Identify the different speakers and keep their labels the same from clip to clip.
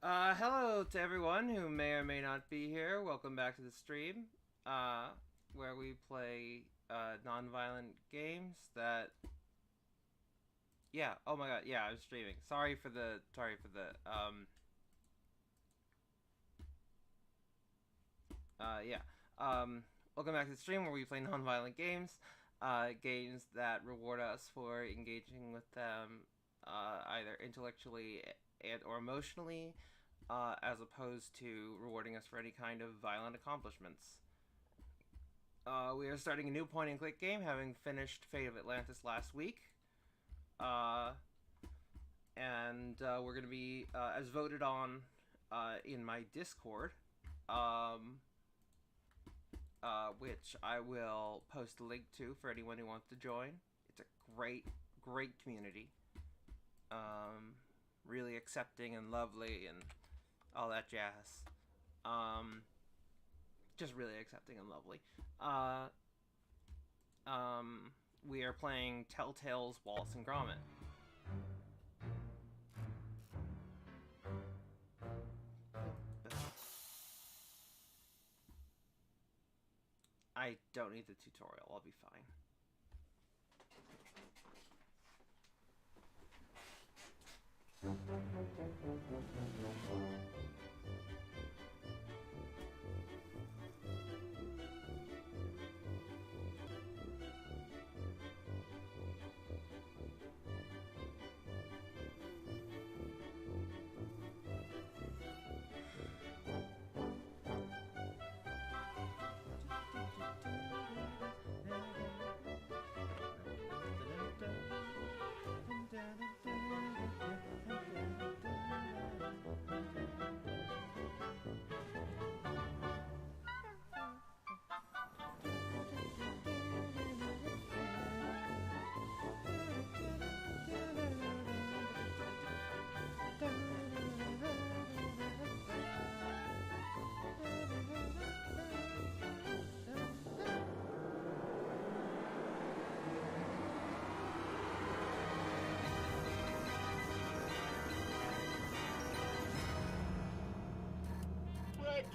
Speaker 1: Hello to everyone who may or may not be here. Welcome back to the stream, where we play non-violent games that. Yeah. Oh my God. Yeah, I'm streaming. Sorry for the. Sorry for the. Yeah. Welcome back to the stream where we play non-violent games, games that reward us for engaging with them, either intellectually and or emotionally, as opposed to rewarding us for any kind of violent accomplishments. We are starting a new point-and-click game, having finished Fate of Atlantis last week. And we're going to be, as voted on in my Discord, which I will post a link to for anyone who wants to join. It's a great, great community. Really accepting and lovely and all that jazz. Just really accepting and lovely. We are playing Telltale's Wallace and Gromit. I don't need the tutorial, I'll be fine.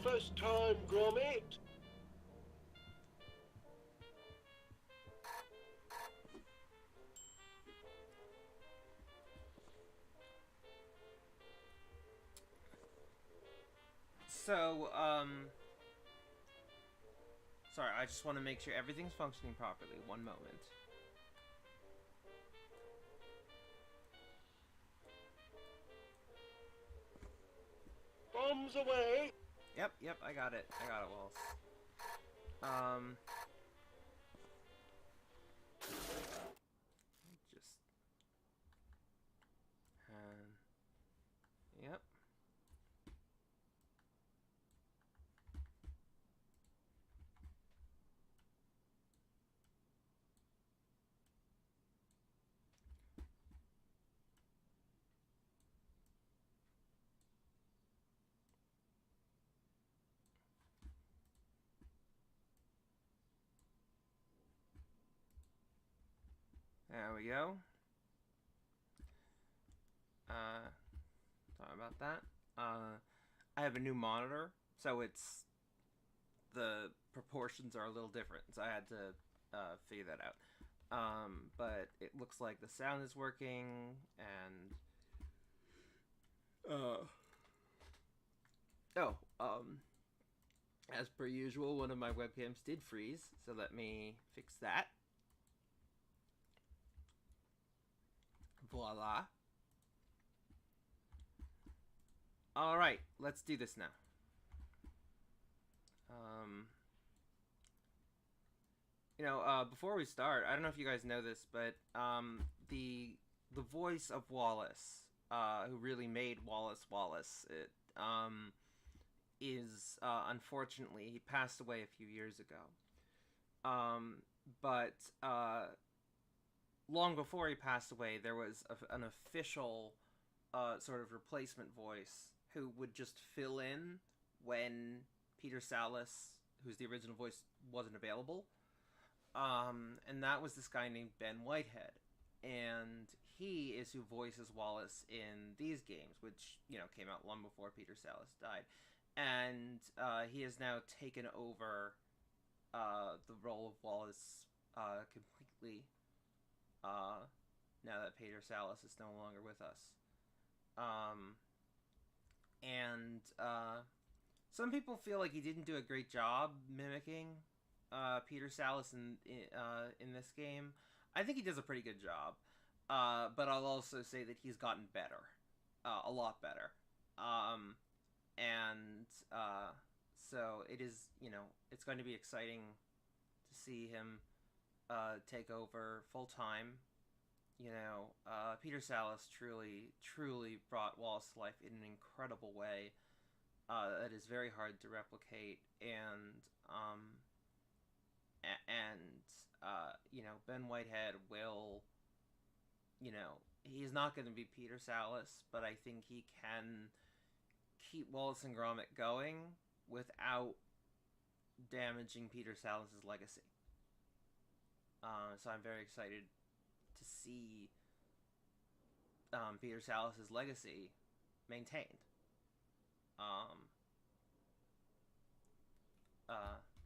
Speaker 2: Breakfast time, Gromit!
Speaker 1: So, sorry, I just want to make sure everything's functioning properly. One moment.
Speaker 2: Bombs away!
Speaker 1: Yep, I got it, Wallace. Just, yep. There we go. Sorry about that. I have a new monitor, so it's the proportions are a little different, so I had to figure that out. But it looks like the sound is working, and as per usual, one of my webcams did freeze, so let me fix that. Voila. Alright, let's do this now. Before we start, I don't know if you guys know this, but the voice of Wallace, who really made Wallace, is unfortunately he passed away a few years ago. But long before he passed away, there was an official sort of replacement voice who would just fill in when Peter Sallis, who's the original voice, wasn't available. And that was this guy named Ben Whitehead. And he is who voices Wallace in these games, which, you know, came out long before Peter Sallis died. And he has now taken over the role of Wallace completely now that Peter Sallis is no longer with us. And some people feel like he didn't do a great job mimicking Peter Sallis in this game. I think he does a pretty good job. But I'll also say that he's gotten better. A lot better. So it is, you know, it's going to be exciting to see him take over full time. You know, Peter Sallis truly brought Wallace to life in an incredible way that is very hard to replicate. And you know, Ben Whitehead will, you know, he's not going to be Peter Sallis, but I think he can keep Wallace and Gromit going without damaging Peter Sallis' legacy. So I'm very excited to see Peter Sallis' legacy maintained.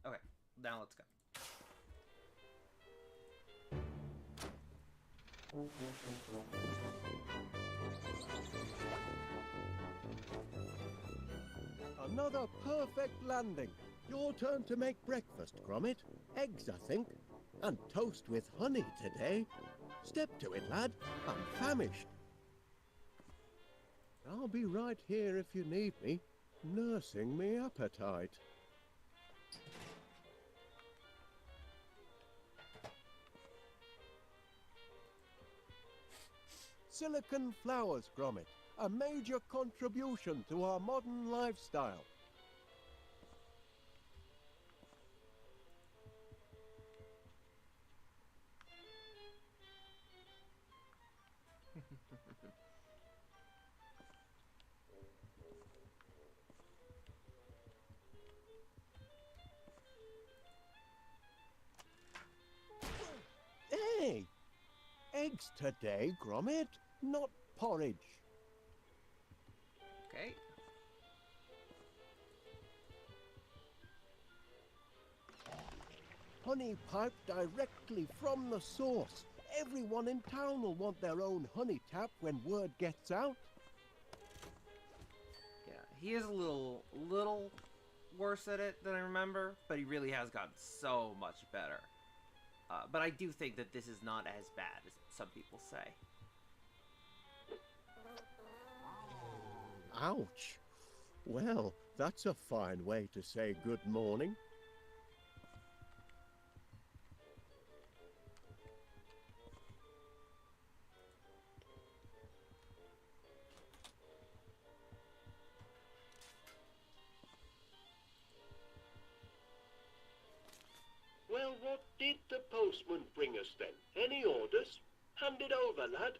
Speaker 1: Okay, now let's go.
Speaker 3: Another perfect landing. Your turn to make breakfast, Gromit. Eggs, I think. And toast with honey today. Step to it, lad. I'm famished. I'll be right here if you need me, nursing me appetite. Silicon flowers, Gromit. A major contribution to our modern lifestyle. Hey! Eggs today, Gromit, not porridge.
Speaker 1: Okay.
Speaker 3: Honey piped directly from the source. Everyone in town will want their own honey tap when word gets out.
Speaker 1: Yeah, he is a little worse at it than I remember, but he really has gotten so much better. But I do think that this is not as bad as some people say.
Speaker 3: Ouch. Well, that's a fine way to say good morning.
Speaker 2: Well, what did the postman bring us then? Any orders? Hand it over, lad.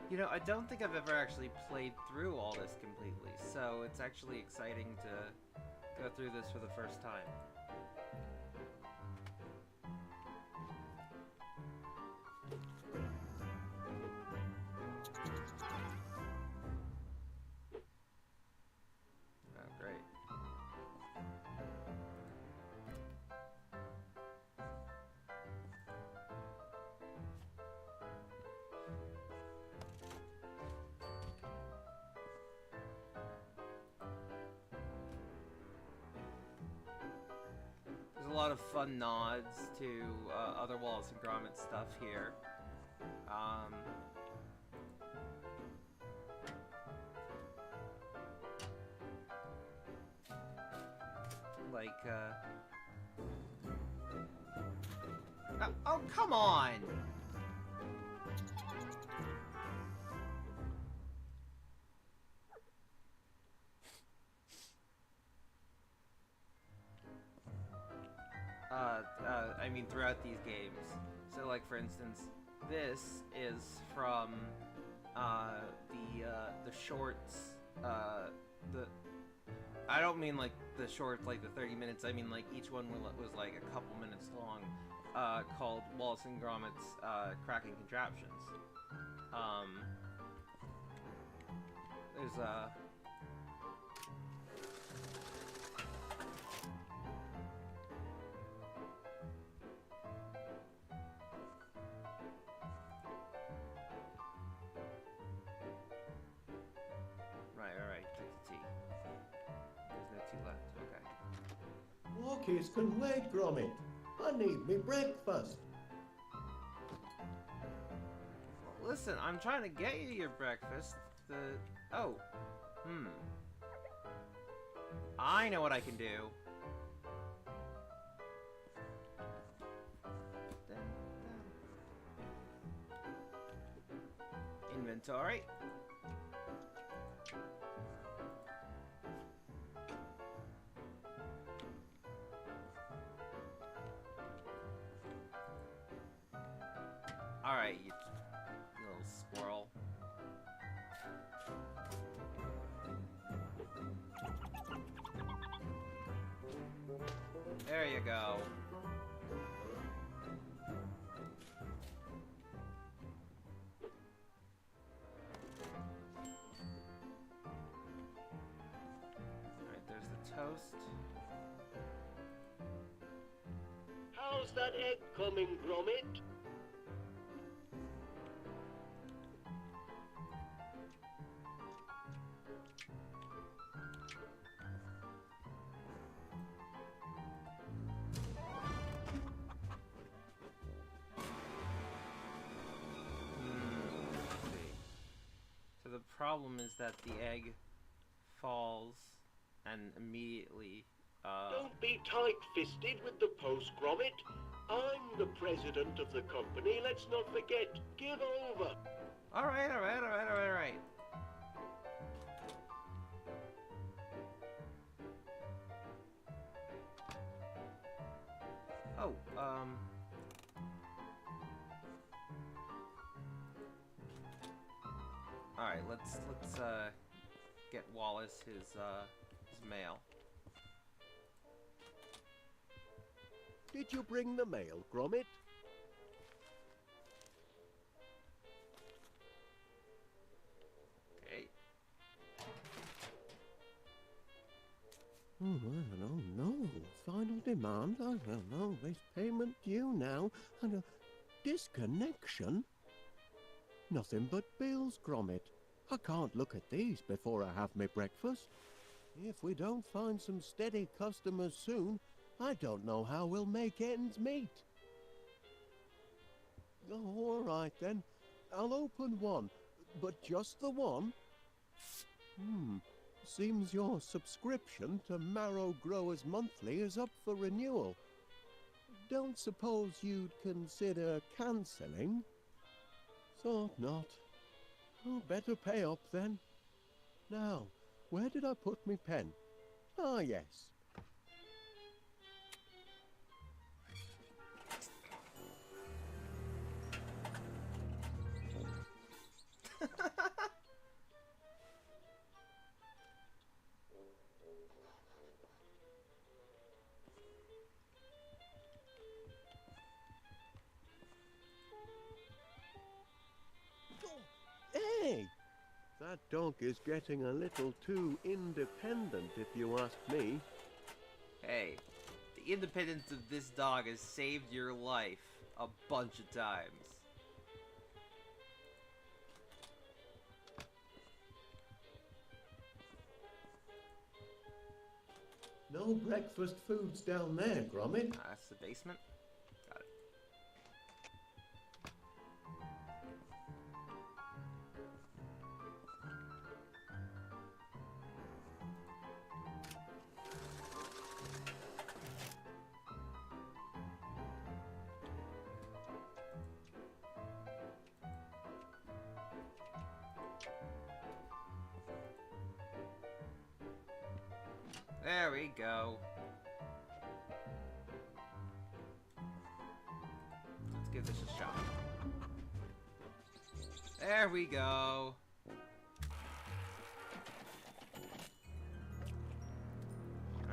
Speaker 1: You know, I don't think I've ever actually played through all this completely, so it's actually exciting to go through this for the first time. Oh, great. There's a lot of fun nods to other Wallace and Gromit stuff here. like, oh, come on! I mean, throughout these games. So, like, for instance, this is from, the shorts, I don't mean, like, the shorts, like, the 30 minutes, I mean, like, each one was, like, a couple minutes long, called Wallace and Gromit's, Cracking Contraptions. There's, Right, take the tea. There's no tea left, okay.
Speaker 3: Walkies can wait, Gromit. I need me breakfast.
Speaker 1: Listen, I'm trying to get you your breakfast. Oh. I know what I can do. Inventory. Alright, you little squirrel. There you go. Alright, there's the toast.
Speaker 2: How's that egg coming, Gromit?
Speaker 1: So the problem is that the egg falls and immediately,
Speaker 2: Don't be tight-fisted with the post, Gromit. I'm the president of the company, let's not forget. Give over.
Speaker 1: Alright. Oh, alright, let's get Wallace his mail.
Speaker 3: Did you bring the mail, Gromit?
Speaker 1: Okay.
Speaker 3: Oh, well, no. Final demand? I don't know. There's payment due now, and a disconnection? Nothing but bills, Gromit. I can't look at these before I have my breakfast. If we don't find some steady customers soon, I don't know how we'll make ends meet. Oh, all right then. I'll open one, but just the one? Seems your subscription to Marrow Growers Monthly is up for renewal. Don't suppose you'd consider cancelling? Thought not. Oh, better pay up then. Now, where did I put my pen? Ah, yes. Hey! That dog is getting a little too independent, if you ask me.
Speaker 1: Hey, the independence of this dog has saved your life a bunch of times.
Speaker 3: No breakfast foods down there, Gromit.
Speaker 1: That's the basement. Got it. we go. Let's give this a shot. There we go.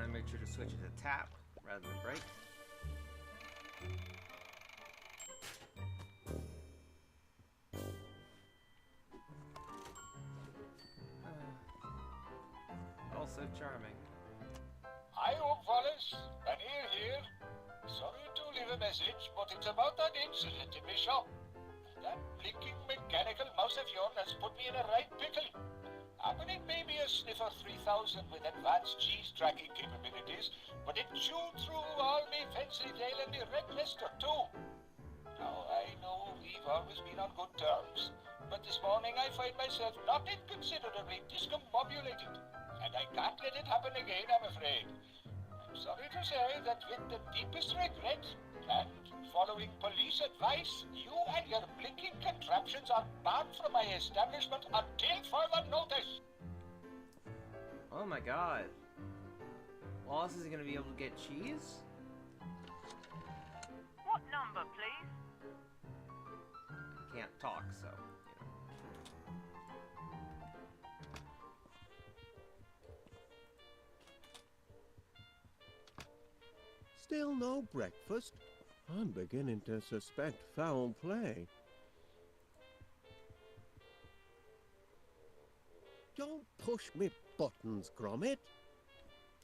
Speaker 1: And make sure to switch it to tap rather than break. Also charming.
Speaker 4: Hi, Wallace. Paneer here. Sorry to leave a message, but it's about that incident in my shop. That blinking mechanical mouse of yours has put me in a right pickle. Happening maybe a sniffer 3000 with advanced cheese tracking capabilities, but it chewed through all me fancy tail and me red lister too. Now, I know we've always been on good terms, but this morning I find myself not inconsiderably discombobulated, and I can't let it happen again, I'm afraid. I'm sorry to say that with the deepest regret, and following police advice, you and your blinking contraptions are banned from my establishment until further notice.
Speaker 1: Oh my god. Wallace is gonna be able to get cheese?
Speaker 5: What number, please?
Speaker 1: Can't talk, so,
Speaker 3: Still no breakfast? I'm beginning to suspect foul play. Don't push me buttons, Gromit.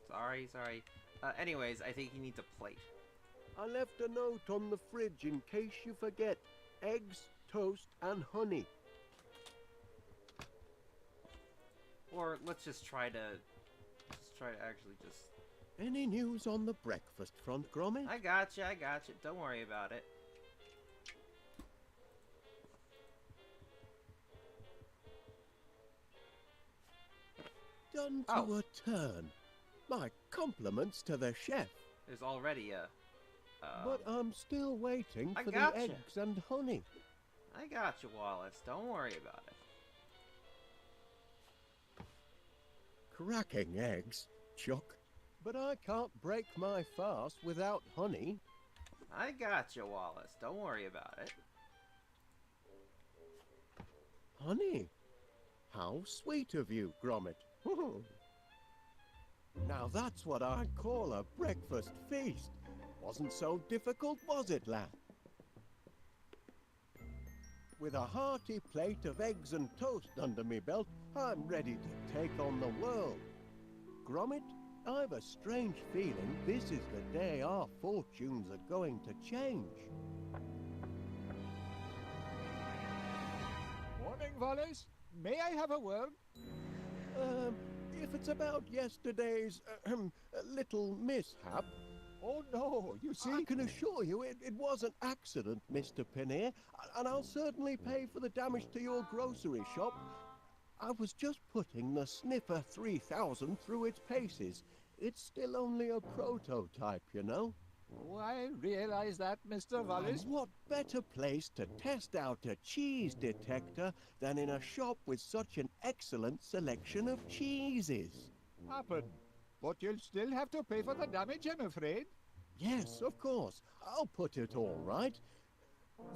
Speaker 1: Sorry. Anyways, I think you need a plate.
Speaker 3: I left a note on the fridge in case you forget. Eggs, toast, and honey.
Speaker 1: Or let's just try to actually just...
Speaker 3: Any news on the breakfast front, Gromit?
Speaker 1: I gotcha. Don't worry about it.
Speaker 3: Done to a turn. My compliments to the chef.
Speaker 1: There's already a...
Speaker 3: But I'm still waiting
Speaker 1: I
Speaker 3: for
Speaker 1: gotcha.
Speaker 3: the eggs and honey.
Speaker 1: I gotcha, Wallace. Don't worry about it.
Speaker 3: Cracking eggs, Chuck. But I can't break my fast without honey.
Speaker 1: I gotcha, Wallace. Don't worry about it.
Speaker 3: Honey? How sweet of you, Gromit. Now that's what I call a breakfast feast. Wasn't so difficult, was it, lad? With a hearty plate of eggs and toast under me belt, I'm ready to take on the world. Gromit, I've a strange feeling this is the day our fortunes are going to change.
Speaker 4: Morning, Wallace. May I have a word?
Speaker 3: If it's about yesterday's little mishap...
Speaker 4: Oh, no, you see...
Speaker 3: I can assure you it was an accident, Mr. Paneer, and I'll certainly pay for the damage to your grocery shop. I was just putting the Sniffer 3000 through its paces. It's still only a prototype, you know.
Speaker 4: Oh, I realize that, Mr. Wallace.
Speaker 3: And what better place to test out a cheese detector than in a shop with such an excellent selection of cheeses?
Speaker 4: Happen. But you'll still have to pay for the damage, I'm afraid.
Speaker 3: Yes, of course. I'll put it all right.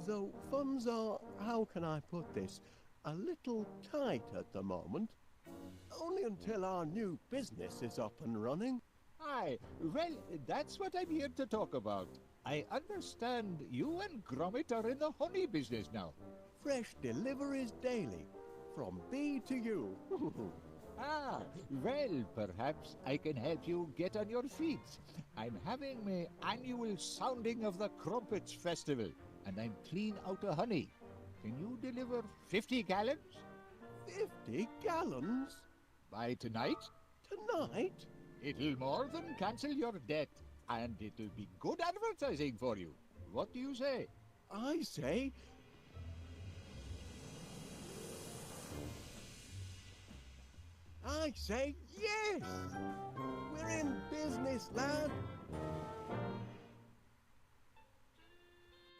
Speaker 3: Though funds are, how can I put this, a little tight at the moment. Only until our new business is up and running.
Speaker 4: Aye, well, that's what I'm here to talk about. I understand you and Gromit are in the honey business now.
Speaker 3: Fresh deliveries daily, from bee to you.
Speaker 4: Ah, well, perhaps I can help you get on your feet. I'm having my annual sounding of the Crumpets Festival, and I'm clean out of honey. Can you deliver 50 gallons?
Speaker 3: 50 gallons?
Speaker 4: By tonight?
Speaker 3: Tonight?
Speaker 4: It'll more than cancel your debt, and it'll be good advertising for you. What do you say?
Speaker 3: I say... yes! We're in business, lad!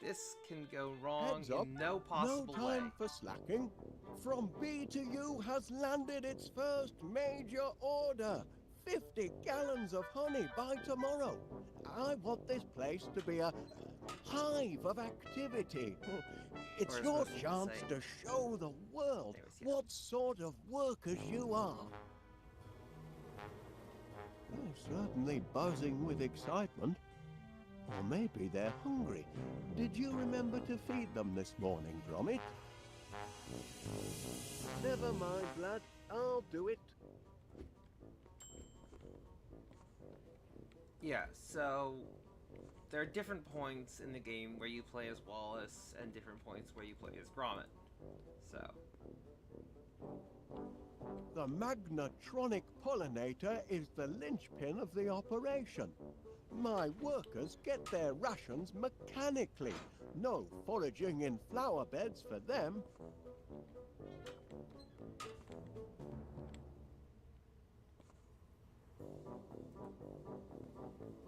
Speaker 1: This can go wrong
Speaker 3: Heads up,
Speaker 1: in no possible
Speaker 3: no
Speaker 1: way.
Speaker 3: time for slacking. From B to U has landed its first major order. 50 gallons of honey by tomorrow. I want this place to be a hive of activity. It's
Speaker 1: Or it's
Speaker 3: your
Speaker 1: supposed to
Speaker 3: chance
Speaker 1: say-
Speaker 3: to show the world
Speaker 1: Anyways, yeah.
Speaker 3: what sort of workers you are. They're certainly buzzing with excitement. Or maybe they're hungry. Did you remember to feed them this morning, Gromit? Never mind, lad. I'll do it.
Speaker 1: Yeah, so there are different points in the game where you play as Wallace and different points where you play as Gromit. So,
Speaker 3: The magnetronic pollinator is the linchpin of the operation. My workers get their rations mechanically. No foraging in flower beds for them.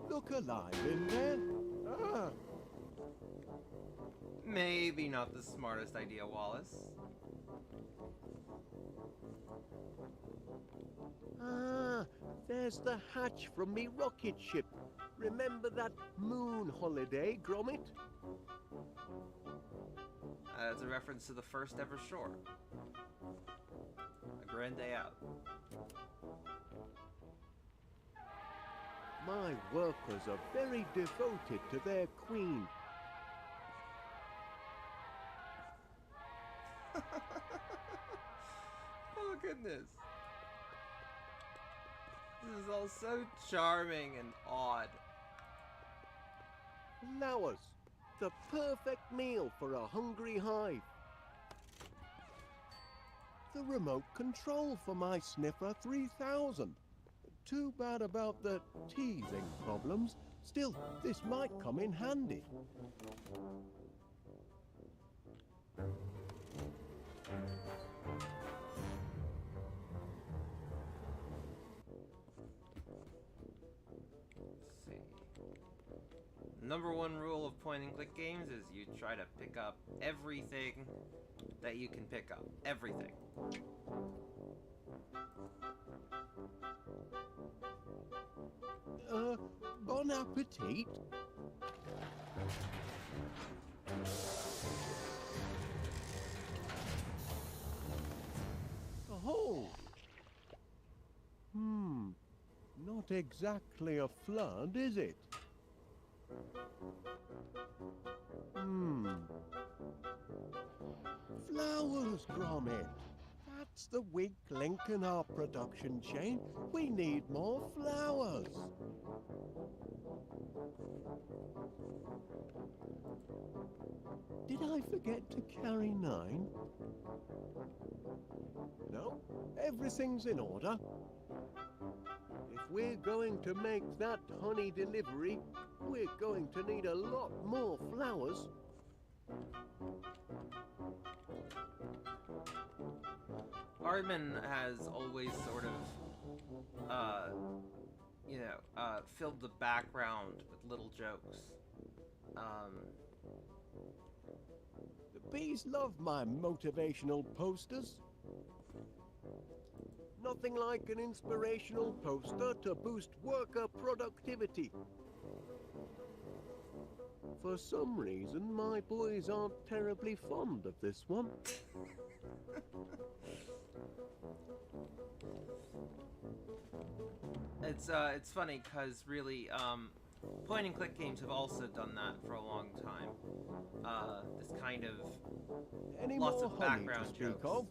Speaker 3: Look alive in there. Ah,
Speaker 1: maybe not the smartest idea, Wallace.
Speaker 3: There's the hatch from me rocket ship. Remember that moon holiday, Gromit?
Speaker 1: That's a reference to the first ever shore. A grand day out.
Speaker 3: My workers are very devoted to their queen.
Speaker 1: Oh goodness. This is all so charming and odd.
Speaker 3: Flowers, the perfect meal for a hungry hive. The remote control for my Sniffer 3000. Too bad about the teething problems. Still, this might come in handy.
Speaker 1: Let's see. Number one rule of point and click games is you try to pick up everything that you can pick up. Everything.
Speaker 3: Bon appetit. Oh. Not exactly a flood, is it? Flowers, Gromit. That's the weak link in our production chain. We need more flowers. Did I forget to carry 9? No, everything's in order. If we're going to make that honey delivery, we're going to need a lot more flowers.
Speaker 1: Aardman has always sort of, filled the background with little jokes.
Speaker 3: The bees love my motivational posters. Nothing like an inspirational poster to boost worker productivity. For some reason, my boys aren't terribly fond of this one.
Speaker 1: It's funny because really, point and click games have also done that for a long time. This kind of
Speaker 3: Any
Speaker 1: lots
Speaker 3: more
Speaker 1: of
Speaker 3: honey to
Speaker 1: background
Speaker 3: speak
Speaker 1: jokes.
Speaker 3: of?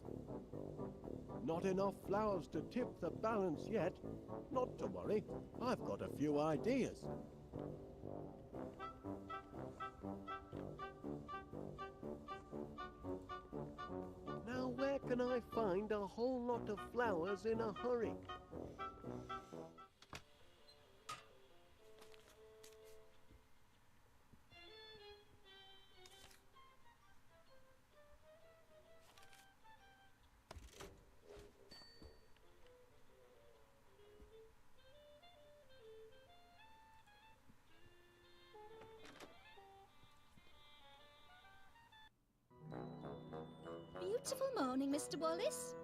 Speaker 3: Not enough flowers to tip the balance yet. Not to worry, I've got a few ideas. Now where can I find a whole lot of flowers in a hurry?
Speaker 5: Beautiful morning, Mr. Wallace.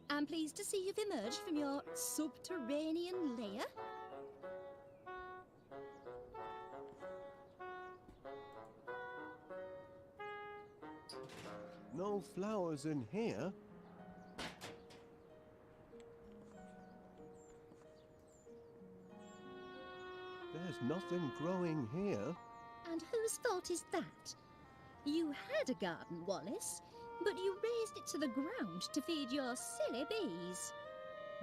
Speaker 5: I'm pleased to see you've emerged from your subterranean lair.
Speaker 3: No flowers in here. There's nothing growing here.
Speaker 5: And whose fault is that? You had a garden, Wallace, but you razed it to the ground to feed your silly bees.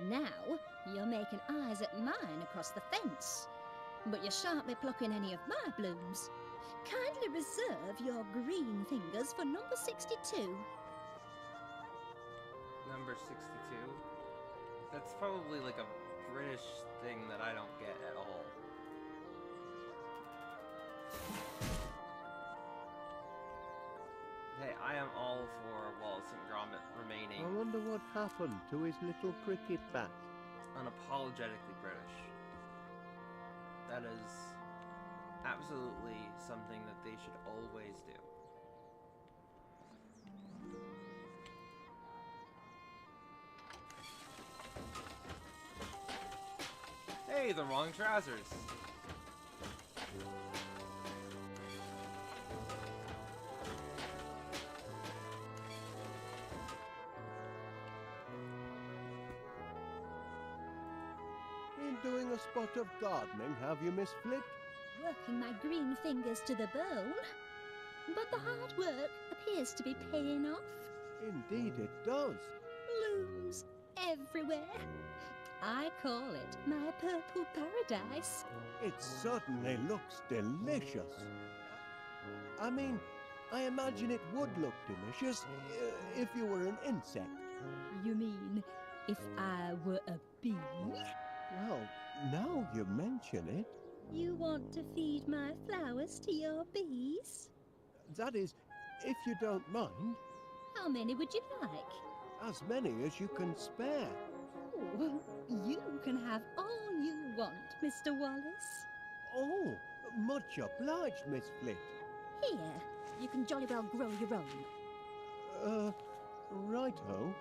Speaker 5: Now you're making eyes at mine across the fence, but you shan't be plucking any of my blooms. Kindly reserve your green fingers for number 62.
Speaker 1: Number 62? That's probably like a British thing that I don't get at all. Hey, I am all for Wallace and Gromit remaining
Speaker 3: I wonder what happened to his little cricket bat.
Speaker 1: unapologetically British. That is absolutely something that they should always do. Hey, the wrong trousers.
Speaker 3: Been doing a spot of gardening, have you, Miss Flit?
Speaker 5: Working my green fingers to the bone. But the hard work appears to be paying off.
Speaker 3: Indeed it does.
Speaker 5: Blooms everywhere. I call it my purple paradise.
Speaker 3: It certainly looks delicious. I mean, I imagine it would look delicious if you were an insect.
Speaker 5: You mean if I were a bee?
Speaker 3: Well, now you mention it,
Speaker 5: You want to feed my flowers to your bees?
Speaker 3: that is, if you don't mind,
Speaker 5: How many would you like?
Speaker 3: as many as you can spare.
Speaker 5: Oh, you can have all you want, Mr. Wallace.
Speaker 3: Oh, much obliged, Miss Flit.
Speaker 5: Here, you can jolly well grow your own.
Speaker 3: Righto.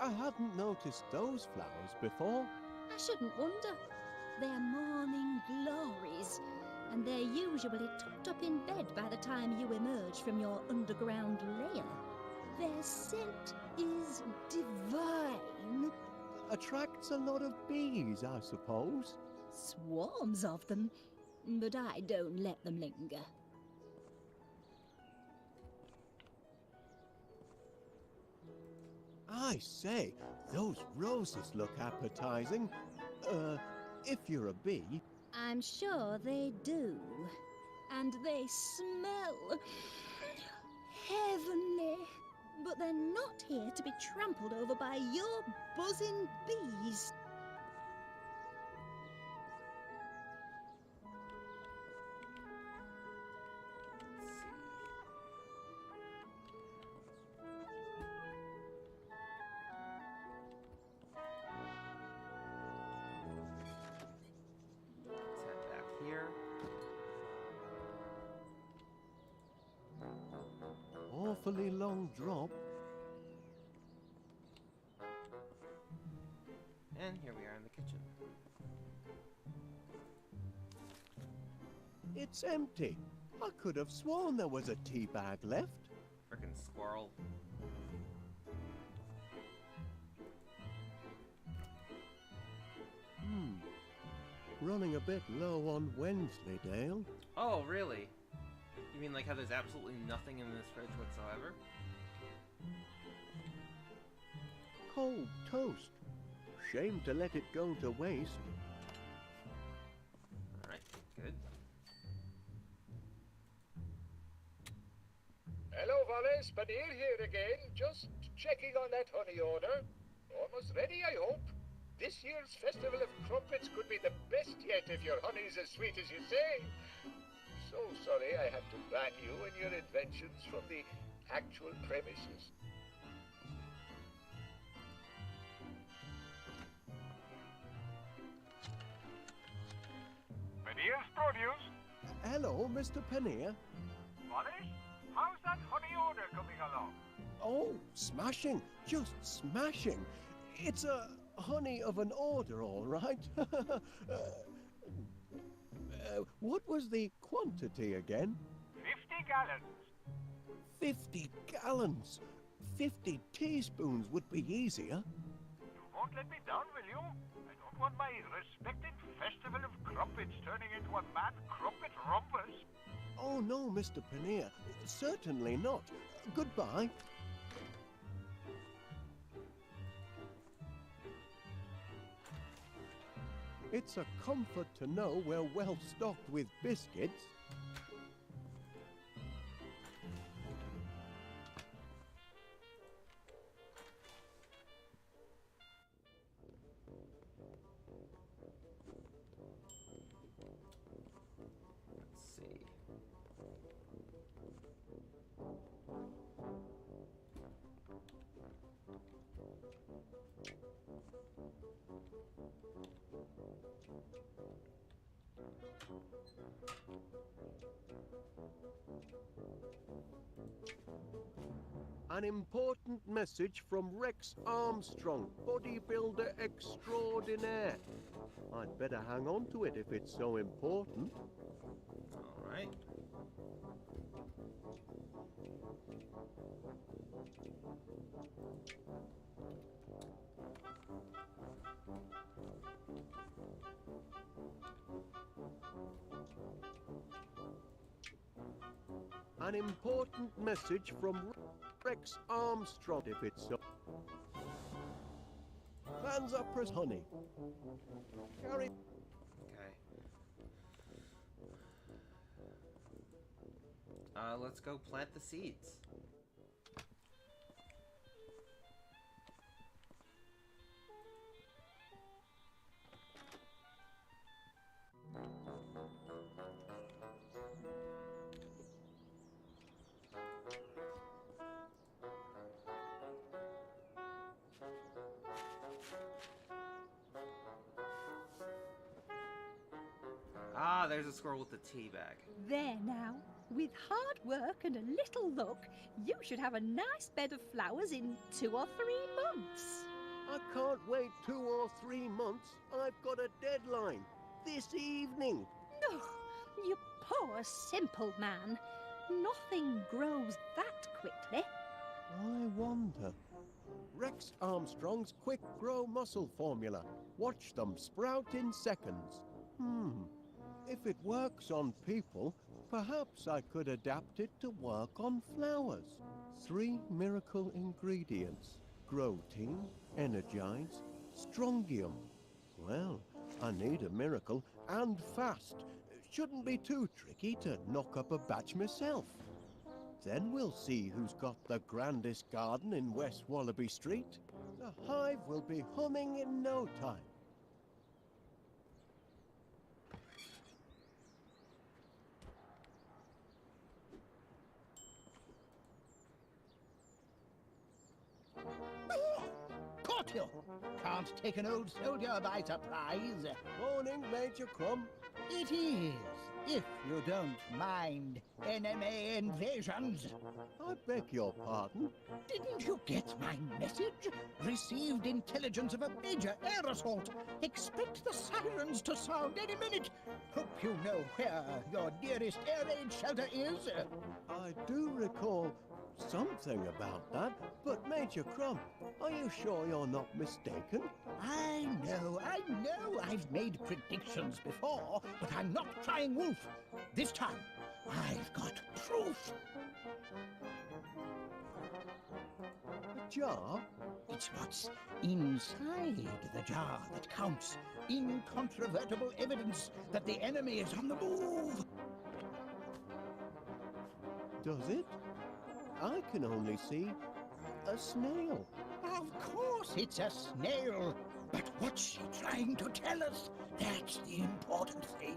Speaker 3: I hadn't noticed those flowers before.
Speaker 5: I shouldn't wonder. They're morning glories, and they're usually tucked up in bed by the time you emerge from your underground lair. Their scent is divine.
Speaker 3: Attracts a lot of bees, I suppose.
Speaker 5: Swarms of them, but I don't let them linger.
Speaker 3: I say, those roses look appetizing. If you're a bee,
Speaker 5: I'm sure they do. And they smell heavenly. But they're not here to be trampled over by your buzzing bees.
Speaker 1: Let's see. Let's head back here.
Speaker 3: awfully long drop.
Speaker 1: And here we are in the kitchen.
Speaker 3: It's empty. I could have sworn there was a tea bag left.
Speaker 1: Frickin' squirrel.
Speaker 3: Running a bit low on Wensleydale.
Speaker 1: Oh, really? You mean like how there's absolutely nothing in this fridge whatsoever?
Speaker 3: Cold toast. Shame to let it go to waste.
Speaker 1: Alright, good.
Speaker 4: Hello, Wallace. Paneer here again. Just checking on that honey order. Almost ready, I hope. This year's Festival of Crumpets could be the best yet if your honey's as sweet as you say. So sorry I had to ban you and your inventions from the actual premises.
Speaker 6: Paneer's produce.
Speaker 3: hello, Mr. Pannier.
Speaker 4: Wallace, how's that honey order coming along?
Speaker 3: Oh, smashing, just smashing. It's a honey of an order, all right. What was the quantity again?
Speaker 4: 50 gallons.
Speaker 3: 50 gallons. 50 teaspoons would be easier.
Speaker 4: You won't let me down, will you? I don't want my respected festival of crumpets turning into a mad crumpet rumpus.
Speaker 3: Oh, no, Mr. Pannier. Certainly not. Goodbye. It's a comfort to know we're well stocked with biscuits.
Speaker 1: Let's see.
Speaker 3: An important message from Rex Armstrong, bodybuilder extraordinaire. I'd better hang on to it if it's so important.
Speaker 1: All right.
Speaker 3: An important message from Rex Armstrong, if it's so. Hands up, press honey. Carry.
Speaker 1: Okay. Let's go plant the seeds. Ah, there's a squirrel with the tea bag.
Speaker 6: There now. With hard work and a little luck, you should have a nice bed of flowers in 2 or 3 months.
Speaker 3: I can't wait 2 or 3 months. I've got a deadline. This evening.
Speaker 6: Oh, you poor, simple man. Nothing grows that quickly.
Speaker 3: I wonder. Rex Armstrong's Quick Grow Muscle Formula. Watch them sprout in seconds. If it works on people, perhaps I could adapt it to work on flowers. 3 miracle ingredients. Grotein, Energize, Strongium. Well, I need a miracle, and fast. Shouldn't be too tricky to knock up a batch myself. Then we'll see who's got the grandest garden in West Wallaby Street. The hive will be humming in no time.
Speaker 7: Caught you! Can't take an old soldier by surprise.
Speaker 3: Morning, Major Crumb.
Speaker 7: It is, if you don't mind enemy invasions.
Speaker 3: I beg your pardon.
Speaker 7: Didn't you get my message? Received intelligence of a major air assault. Expect the sirens to sound any minute. Hope you know where your nearest air raid shelter is.
Speaker 3: I do recall something about that, but Major Crumb, are you sure you're not mistaken?
Speaker 7: I know. I've made predictions before, but I'm not crying wolf. This time, I've got proof.
Speaker 3: A jar?
Speaker 7: It's what's inside the jar that counts. Incontrovertible evidence that the enemy is on the move.
Speaker 3: Does it? I can only see a snail.
Speaker 7: Of course it's a snail. But what's she trying to tell us? That's the important thing.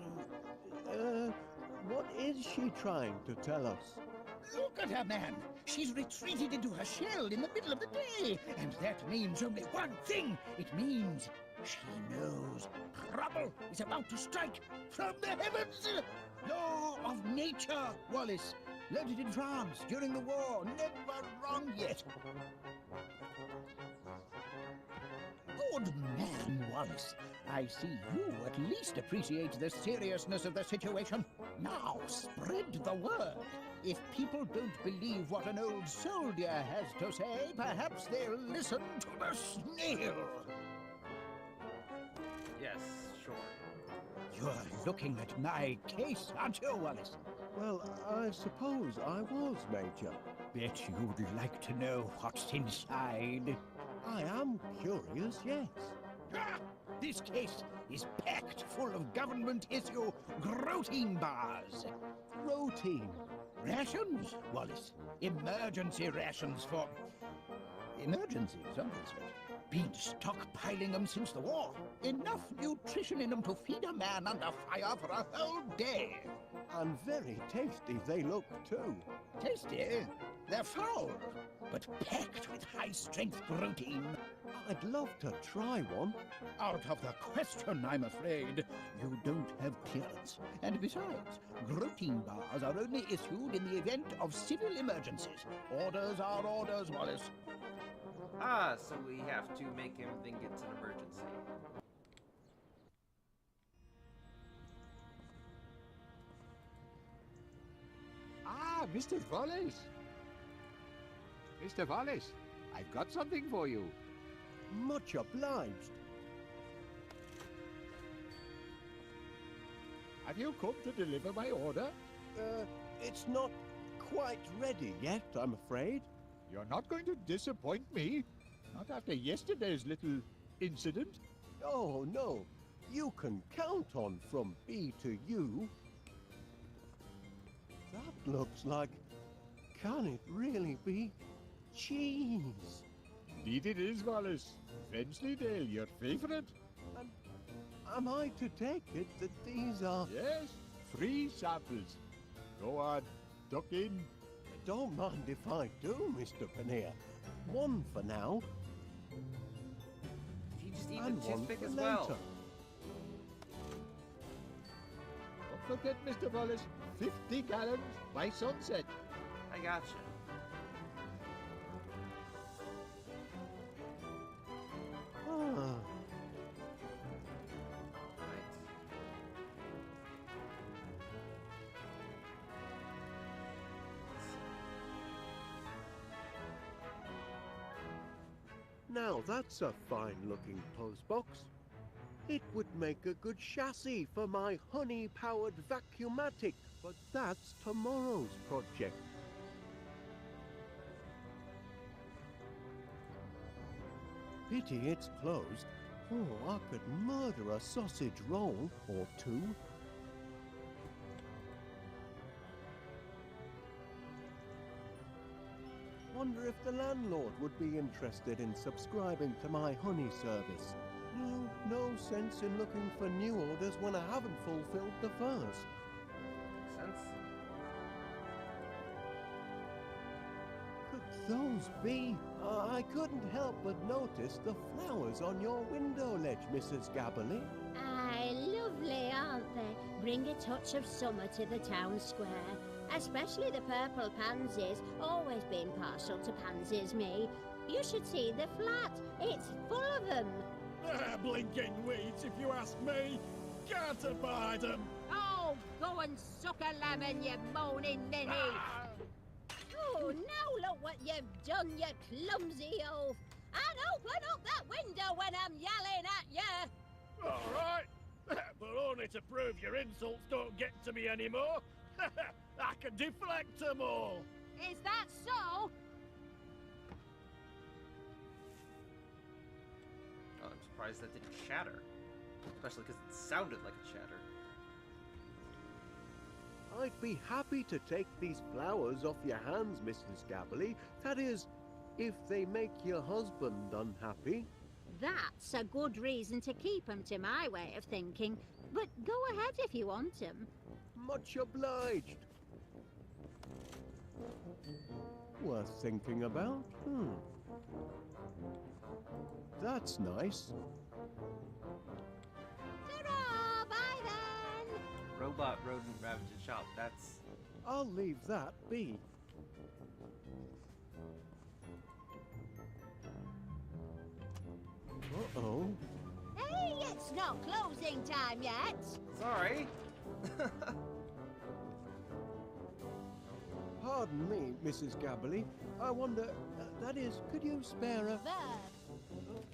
Speaker 3: What is she trying to tell us?
Speaker 7: Look at her, man. She's retreated into her shell in the middle of the day. And that means only one thing. It means She knows trouble is about to strike from the heavens. Law of nature, Wallace. Learned it in France during the war. Never wrong yet. Good man, Wallace. I see you at least appreciate the seriousness of the situation. Now spread the word. If people don't believe what an old soldier has to say, perhaps they'll listen to the snail.
Speaker 1: Yes, sure.
Speaker 7: You're looking at my case, aren't you, Wallace?
Speaker 3: Well, I suppose I was, Major.
Speaker 7: Bet you'd like to know what's inside.
Speaker 3: I am curious, yes.
Speaker 7: Ah, this case is packed full of government-issue protein bars.
Speaker 3: Protein.
Speaker 7: Rations, Wallace. Emergency rations for... emergencies, obviously. Been stockpiling them since the war. Enough nutrition in them to feed a man under fire for a whole day.
Speaker 3: And very tasty they look, too.
Speaker 7: Tasty? They're foul, but packed with high-strength protein.
Speaker 3: I'd love to try one.
Speaker 7: Out of the question, I'm afraid. You don't have clearance. And besides, protein bars are only issued in the event of civil emergencies. Orders are orders, Wallace.
Speaker 1: Ah, so we have to make him think it's an emergency.
Speaker 8: Ah, Mr. Wallace. Mr. Wallace, I've got something for you.
Speaker 3: Much obliged.
Speaker 8: Have you come to deliver my order?
Speaker 3: It's not quite ready yet, I'm afraid.
Speaker 8: You're not going to disappoint me. Not after yesterday's little incident.
Speaker 3: Oh, no. You can count on from B to U. That looks like... Can it really be cheese?
Speaker 8: Indeed it is, Wallace. Wensleydale, your favorite?
Speaker 3: Am I to take it that these are...
Speaker 8: Yes, 3 samples. Go on, duck in.
Speaker 3: Don't mind if I do, Mr. Paneer. One for now.
Speaker 1: If you just eat
Speaker 3: And
Speaker 1: the
Speaker 3: one
Speaker 1: toothpick
Speaker 3: for
Speaker 1: as well.
Speaker 3: later.
Speaker 8: Don't forget, Mr. Wallace, 50 gallons by sunset.
Speaker 1: I gotcha.
Speaker 3: Ah,
Speaker 1: Right.
Speaker 3: now that's a fine-looking postbox. It would make a good chassis for my honey-powered vacuumatic, but that's tomorrow's project. Pity it's closed. Oh, I could murder a sausage roll or two. Wonder if the landlord would be interested in subscribing to my honey service. No sense in looking for new orders when I haven't fulfilled the first.
Speaker 1: Makes sense.
Speaker 3: Could those be? I couldn't help but notice the flowers on your window ledge, Mrs. Gabberly.
Speaker 5: Aye, lovely, aren't they? Bring a touch of summer to the town square. Especially the purple pansies. Always been partial to pansies, me. You should see the flat. It's full of them.
Speaker 9: Blinking weeds, if you ask me. Can't abide them.
Speaker 6: Oh, go and suck a lemon, you moaning ninny.
Speaker 5: Oh, now look what you've done, you clumsy oaf. And open up that window when I'm yelling at you.
Speaker 9: All right, but only to prove your insults don't get to me anymore. I can deflect them all.
Speaker 6: Is that so?
Speaker 1: Oh, I'm surprised that didn't shatter. Especially because it sounded like it shattered.
Speaker 3: I'd be happy to take these flowers off your hands, Mrs. Gabberly. That is, if they make your husband unhappy.
Speaker 5: That's a good reason to keep 'em, to my way of thinking. But go ahead if you want 'em.
Speaker 3: Much obliged. Worth thinking about. That's nice.
Speaker 1: robot rodent ravaged shop. That's...
Speaker 3: I'll leave that be. Uh-oh.
Speaker 10: Hey, it's not closing time yet.
Speaker 1: Sorry.
Speaker 3: Pardon me, Mrs. Gabberly. I wonder, that is, could you spare a...
Speaker 10: Verb.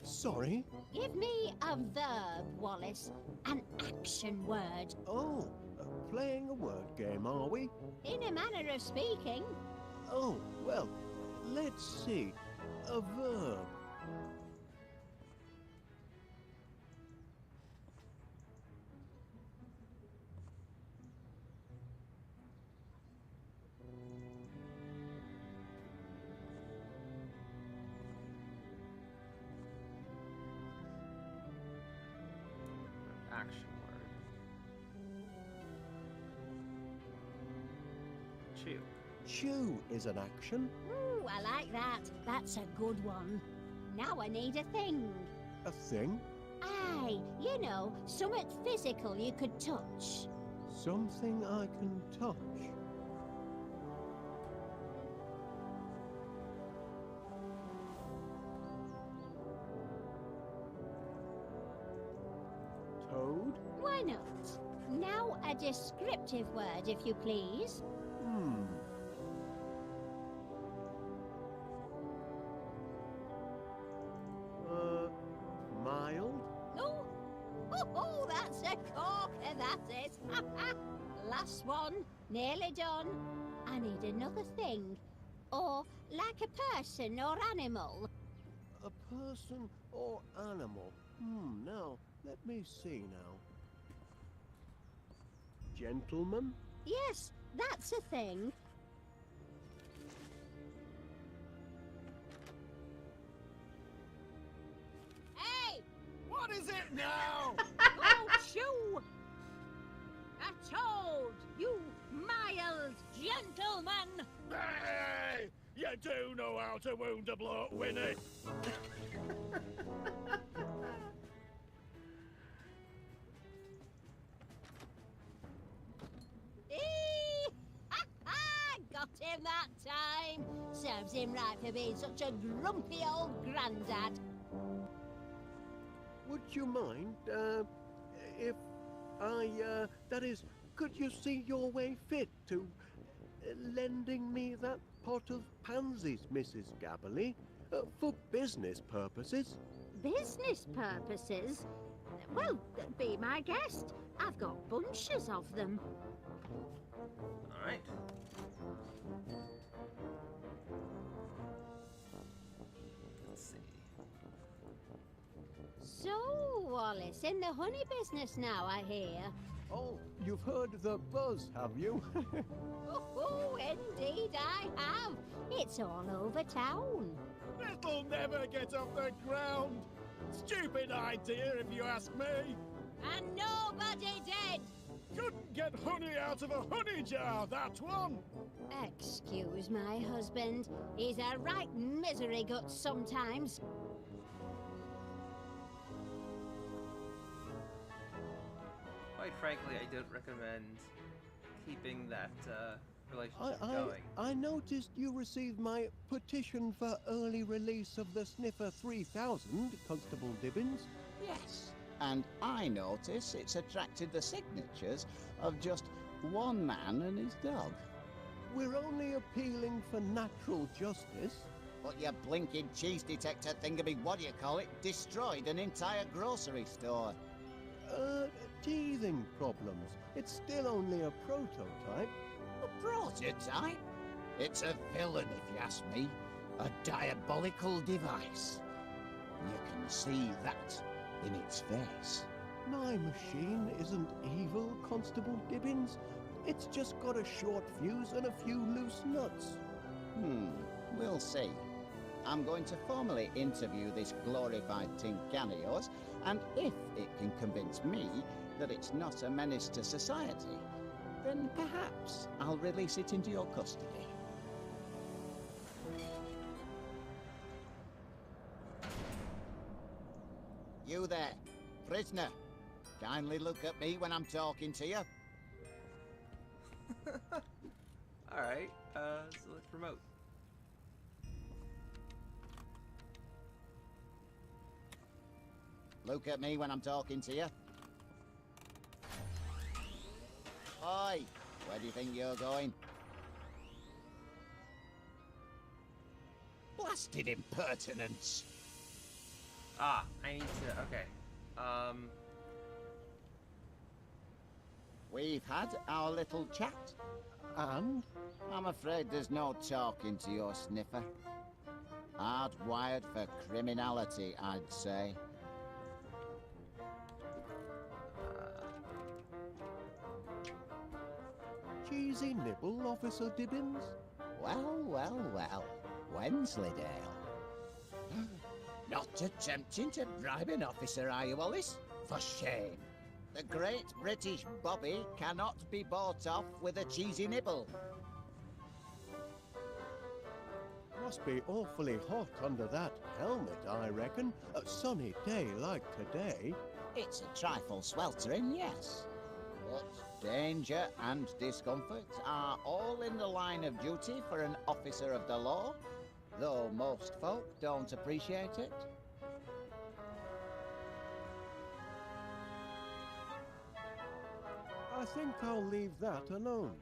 Speaker 3: Sorry?
Speaker 10: Give me a verb, Wallace. An action word.
Speaker 3: Oh, playing a word game, are we?
Speaker 10: In a manner of speaking.
Speaker 3: Oh, well, let's see. A verb.
Speaker 1: Action word. Chew.
Speaker 3: Chew is an action.
Speaker 10: Ooh, I like that. That's a good one. Now I need a thing.
Speaker 3: A thing.
Speaker 10: Aye, you know, something physical you could touch.
Speaker 3: Something I can touch. Toad?
Speaker 10: Why not? Now a descriptive word, if you please.
Speaker 3: Mild?
Speaker 10: Oh, that's a corker, that is. Last one, nearly done. I need another thing. Or like a person or animal.
Speaker 3: A person or animal? Now, let me see now. Gentleman?
Speaker 10: Yes, that's a thing. Hey!
Speaker 9: What is it now?
Speaker 6: Oh, shoo! A toad, you mild gentleman!
Speaker 9: Hey! You do know how to wound a bloke, Winnie.
Speaker 10: Eee! Ha ha! Got him that time. Serves him right for being such a grumpy old grandad.
Speaker 3: Would you mind, if I, that is, could you see your way fit to lending me that pot of pansies, Mrs. Gabberly, for business purposes?
Speaker 6: Business purposes? Well, be my guest. I've got bunches of them.
Speaker 1: Alright. Let's see.
Speaker 10: So, Wallace, in the honey business now, I hear.
Speaker 3: Oh, you've heard the buzz, have you?
Speaker 10: Oh, indeed I have. It's all over town.
Speaker 9: This'll never get off the ground. Stupid idea, if you ask me.
Speaker 10: And nobody did.
Speaker 9: Couldn't get honey out of a honey jar, that one.
Speaker 10: Excuse my husband. He's a right misery gut sometimes.
Speaker 1: Quite frankly, I don't recommend keeping that relationship going.
Speaker 3: I noticed you received my petition for early release of the Sniffer 3000, Constable Dibbins.
Speaker 11: Yes, and I notice it's attracted the signatures of just one man and his dog.
Speaker 3: We're only appealing for natural justice.
Speaker 11: But your blinking cheese detector thingammy-what-do-you-call-it destroyed an entire grocery store.
Speaker 3: Teething problems. It's still only a prototype.
Speaker 11: A prototype? It's a villain, if you ask me. A diabolical device. You can see that in its face.
Speaker 3: My machine isn't evil, Constable Dibbins. It's just got a short fuse and a few loose nuts.
Speaker 11: We'll see. I'm going to formally interview this glorified tin can of yours, and if it can convince me that it's not a menace to society, then perhaps I'll release it into your custody. You there, prisoner. Kindly look at me when I'm talking to you.
Speaker 1: Alright, so let's promote.
Speaker 11: Look at me when I'm talking to you. Oi, where do you think you're going?
Speaker 7: Blasted impertinence!
Speaker 1: Ah, I need to, okay.
Speaker 11: We've had our little chat.
Speaker 3: And?
Speaker 11: I'm afraid there's no talking to your sniffer. Hardwired for criminality, I'd say.
Speaker 3: Cheesy nibble, Officer Dibbins?
Speaker 11: Well, well, well. Wensleydale. Not attempting to bribe an officer, are you, Wallace? For shame. The great British Bobby cannot be bought off with a cheesy nibble.
Speaker 3: Must be awfully hot under that helmet, I reckon. A sunny day like today.
Speaker 11: It's a trifle sweltering, yes. But danger and discomfort are all in the line of duty for an officer of the law, though most folk don't appreciate it.
Speaker 3: I think I'll leave that alone.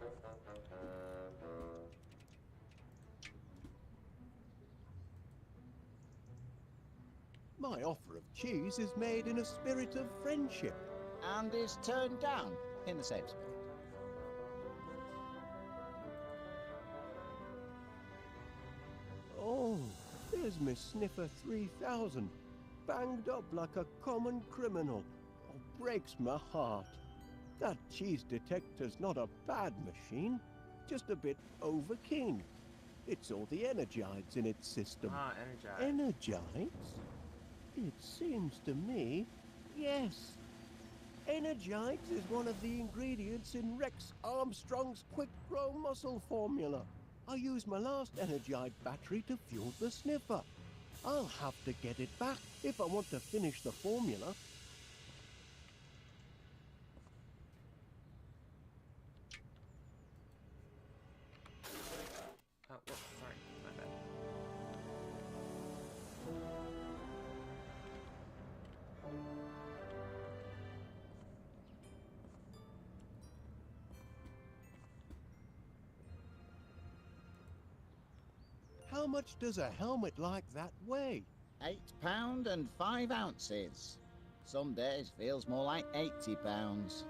Speaker 3: My offer of cheese is made in a spirit of friendship.
Speaker 11: And is turned down in the same spirit.
Speaker 3: Oh, there's Miss Sniffer 3000, banged up like a common criminal. Oh, breaks my heart. That cheese detector's not a bad machine, just a bit overkeen. It's all the energites in its system.
Speaker 1: Ah, energize.
Speaker 3: Energites? It seems to me, yes. Energites is one of the ingredients in Rex Armstrong's quick-grow muscle formula. I used my last Energite battery to fuel the sniffer. I'll have to get it back if I want to finish the formula.
Speaker 1: Oh, whoops, sorry, my bad.
Speaker 3: How much does a helmet like that weigh?
Speaker 11: £8 and 5 ounces. Some days feels more like £80.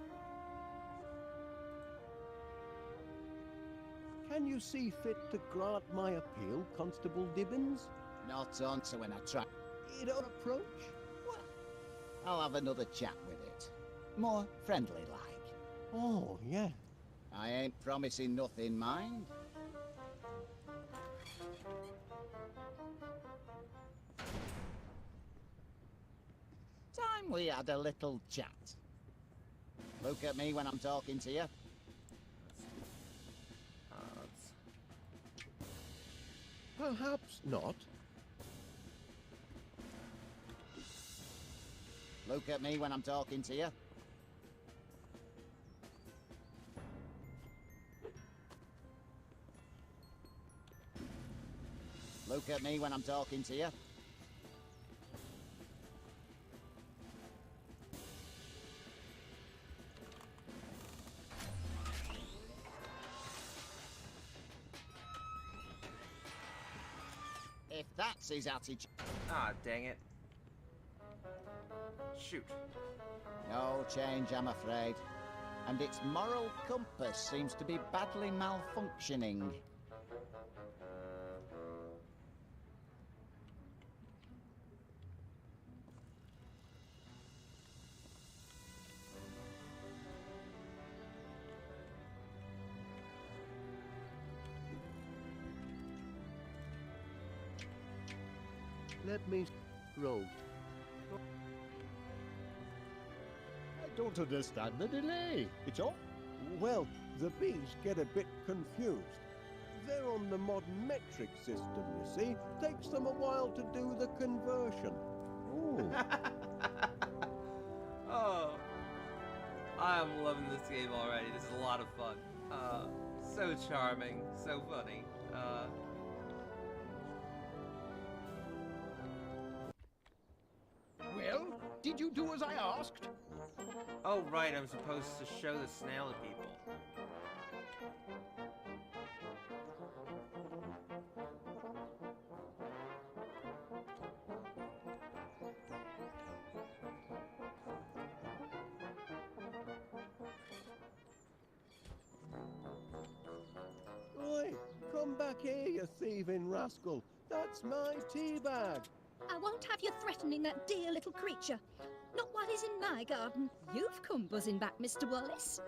Speaker 3: Can you see fit to grant my appeal, Constable Dibbins?
Speaker 11: Not onto when I try.
Speaker 3: You don't approach?
Speaker 11: Well, I'll have another chat with it. More friendly-like.
Speaker 3: Oh, yeah.
Speaker 11: I ain't promising nothing, mind. Time we had a little chat. Look at me when I'm talking to you.
Speaker 3: Perhaps not.
Speaker 11: Look at me when I'm talking to you. Look at me when I'm talking to you. If that's his attitude...
Speaker 1: Ah, dang it. Shoot.
Speaker 11: No change, I'm afraid. And its moral compass seems to be badly malfunctioning.
Speaker 3: Let me roll.
Speaker 8: I don't understand the delay. It's all...
Speaker 3: Well, the bees get a bit confused. They're on the modern metric system, you see. Takes them a while to do the conversion. Ooh.
Speaker 1: Oh. I'm loving this game already. This is a lot of fun. So charming, so funny.
Speaker 7: Well, did you do as I asked?
Speaker 1: Oh right, I'm supposed to show the snail to people.
Speaker 3: Oi, come back here, you thieving rascal. That's my tea bag.
Speaker 5: I won't have you threatening that dear little creature. Not while he's in my garden. You've come buzzing back, Mr. Wallace.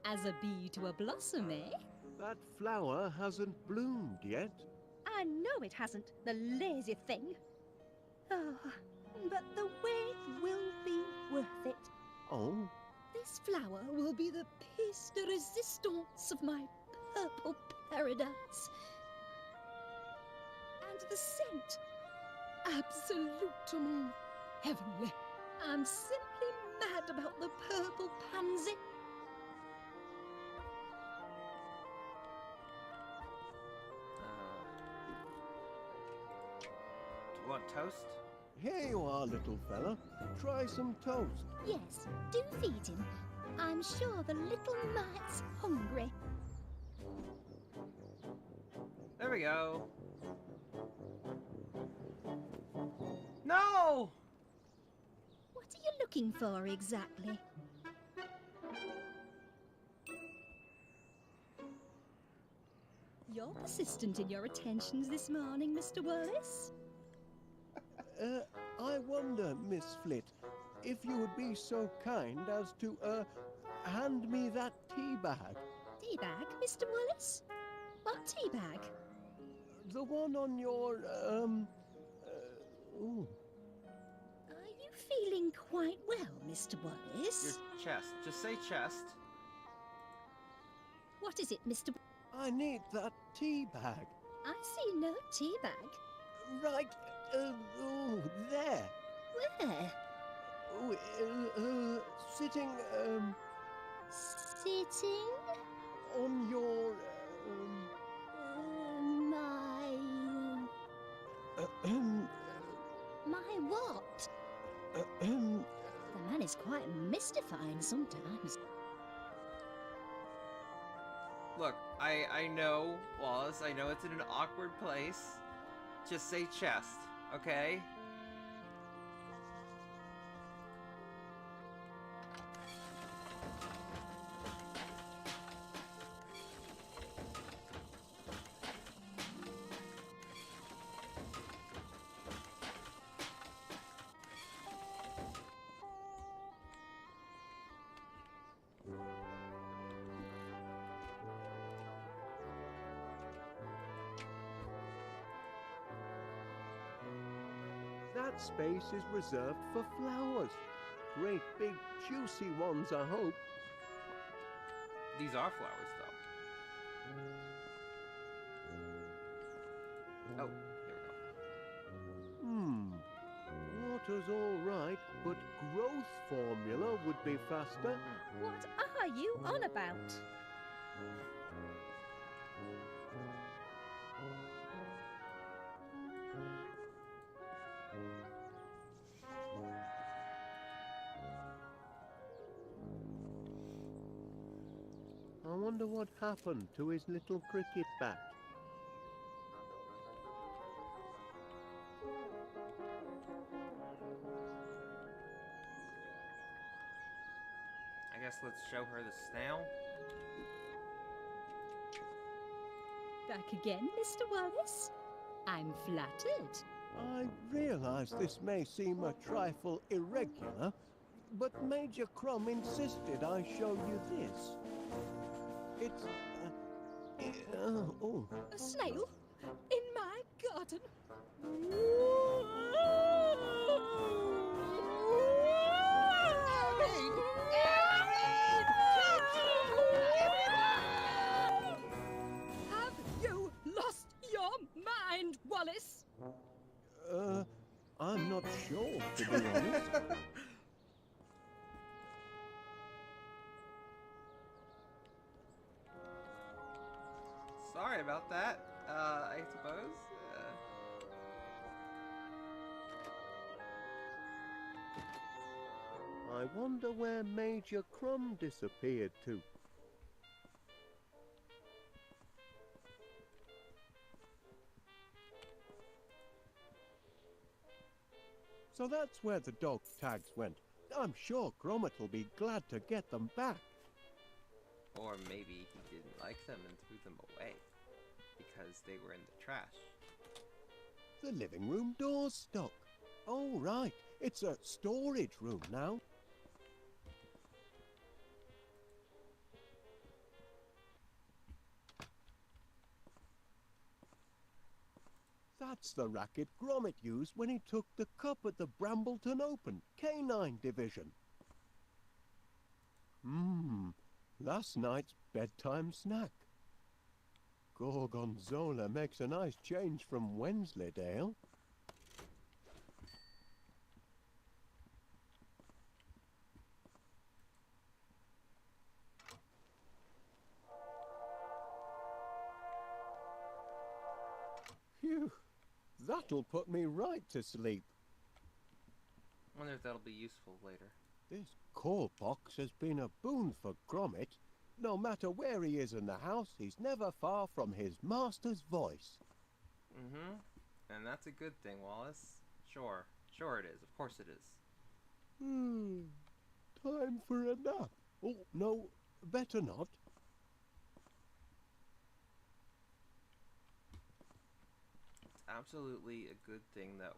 Speaker 5: As a bee to a blossom, eh?
Speaker 3: That flower hasn't bloomed yet.
Speaker 6: I know it hasn't, the lazy thing. Oh, but the wait will be worth it.
Speaker 3: Oh,
Speaker 5: This flower will be the piece de resistance of my purple paradise. And the scent, absolutement heavenly. I'm simply mad about the purple pansy.
Speaker 1: Do you want toast?
Speaker 3: here you are, little fella. Try some toast.
Speaker 5: Yes, do feed him. I'm sure the little mite's hungry.
Speaker 1: There we go. No!
Speaker 5: What are you looking for exactly? You're persistent in your attentions this morning, Mr. Wallace.
Speaker 3: I wonder, Miss Flit, if you would be so kind as to, hand me that tea bag.
Speaker 5: Tea bag, Mr. Wallace? What tea bag?
Speaker 3: The one on your, ooh.
Speaker 5: Are you feeling quite well, Mr. Wallace?
Speaker 1: Your chest. Just say chest.
Speaker 5: What is it, Mr.
Speaker 3: I need that tea bag.
Speaker 5: I see no tea bag.
Speaker 3: Right, ooh, there.
Speaker 5: Where?
Speaker 3: Oh, sitting,
Speaker 5: Sitting?
Speaker 3: on your,
Speaker 5: My what? The man is quite mystifying sometimes.
Speaker 1: Look, I know, Wallace, I know it's in an awkward place. Just say chest, okay?
Speaker 3: That space is reserved for flowers. Great big juicy ones, I hope.
Speaker 1: These are flowers, though. Oh, here we go.
Speaker 3: Water's all right, but growth formula would be faster.
Speaker 6: What are you on about?
Speaker 3: I wonder what happened to his little cricket bat.
Speaker 1: I guess let's show her the snail.
Speaker 5: Back again, Mr. Wallace? I'm flattered.
Speaker 3: I realize this may seem a trifle irregular, but Major Crumb insisted I show you this. It's, oh.
Speaker 5: A snail? In my garden? Have you lost your mind, Wallace?
Speaker 3: I'm not sure, to be honest.
Speaker 1: sorry about that, I suppose.
Speaker 3: I wonder where Major Crumb disappeared to. So that's where the dog tags went. I'm sure Gromit will be glad to get them back.
Speaker 1: Or maybe he didn't like them and threw them away because they were in the trash.
Speaker 3: The living room door's stuck. Oh, right. It's a storage room now. That's the racket Gromit used when he took the cup at the Brambleton Open Canine Division. Last night's bedtime snack. Gorgonzola makes a nice change from Wensleydale. Phew, that'll put me right to sleep.
Speaker 1: Wonder if that'll be useful later.
Speaker 3: This call box has been a boon for Gromit. No matter where he is in the house, he's never far from his master's voice.
Speaker 1: And that's a good thing, Wallace. Sure it is. Of course it is.
Speaker 3: Time for a nap. Oh, no, better not.
Speaker 1: It's absolutely a good thing that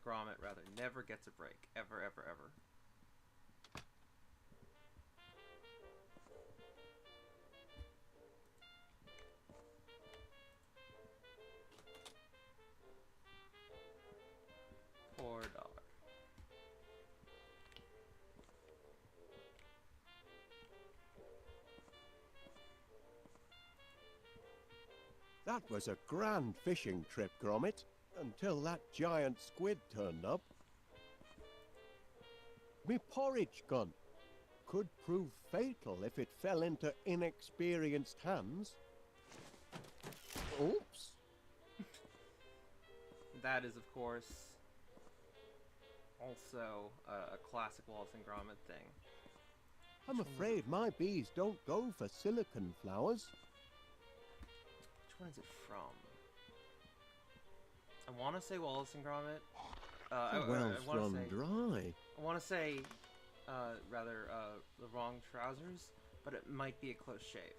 Speaker 1: Gromit never gets a break. Ever, ever, ever. Poor dog.
Speaker 3: That was a grand fishing trip, Gromit, until that giant squid turned up. Me porridge gun could prove fatal if it fell into inexperienced hands. Oops.
Speaker 1: That is, of course, also a classic Wallace and Gromit thing.
Speaker 3: I'm afraid my bees don't go for silicon flowers.
Speaker 1: Which one is it from? I want to say Wallace and Gromit.
Speaker 3: Dry.
Speaker 1: I want to say, the wrong trousers, but it might be a close shave.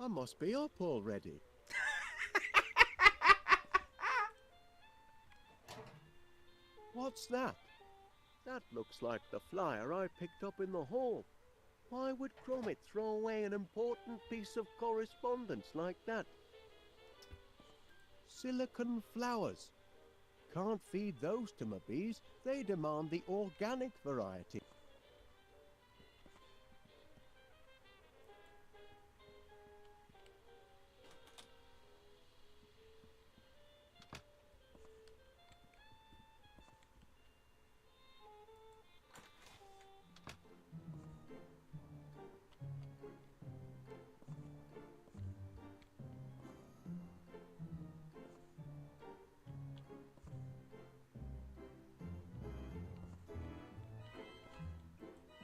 Speaker 3: I must be up already. What's that? That looks like the flyer I picked up in the hall. Why would Gromit throw away an important piece of correspondence like that? Silicon flowers. Can't feed those to my bees. They demand the organic variety.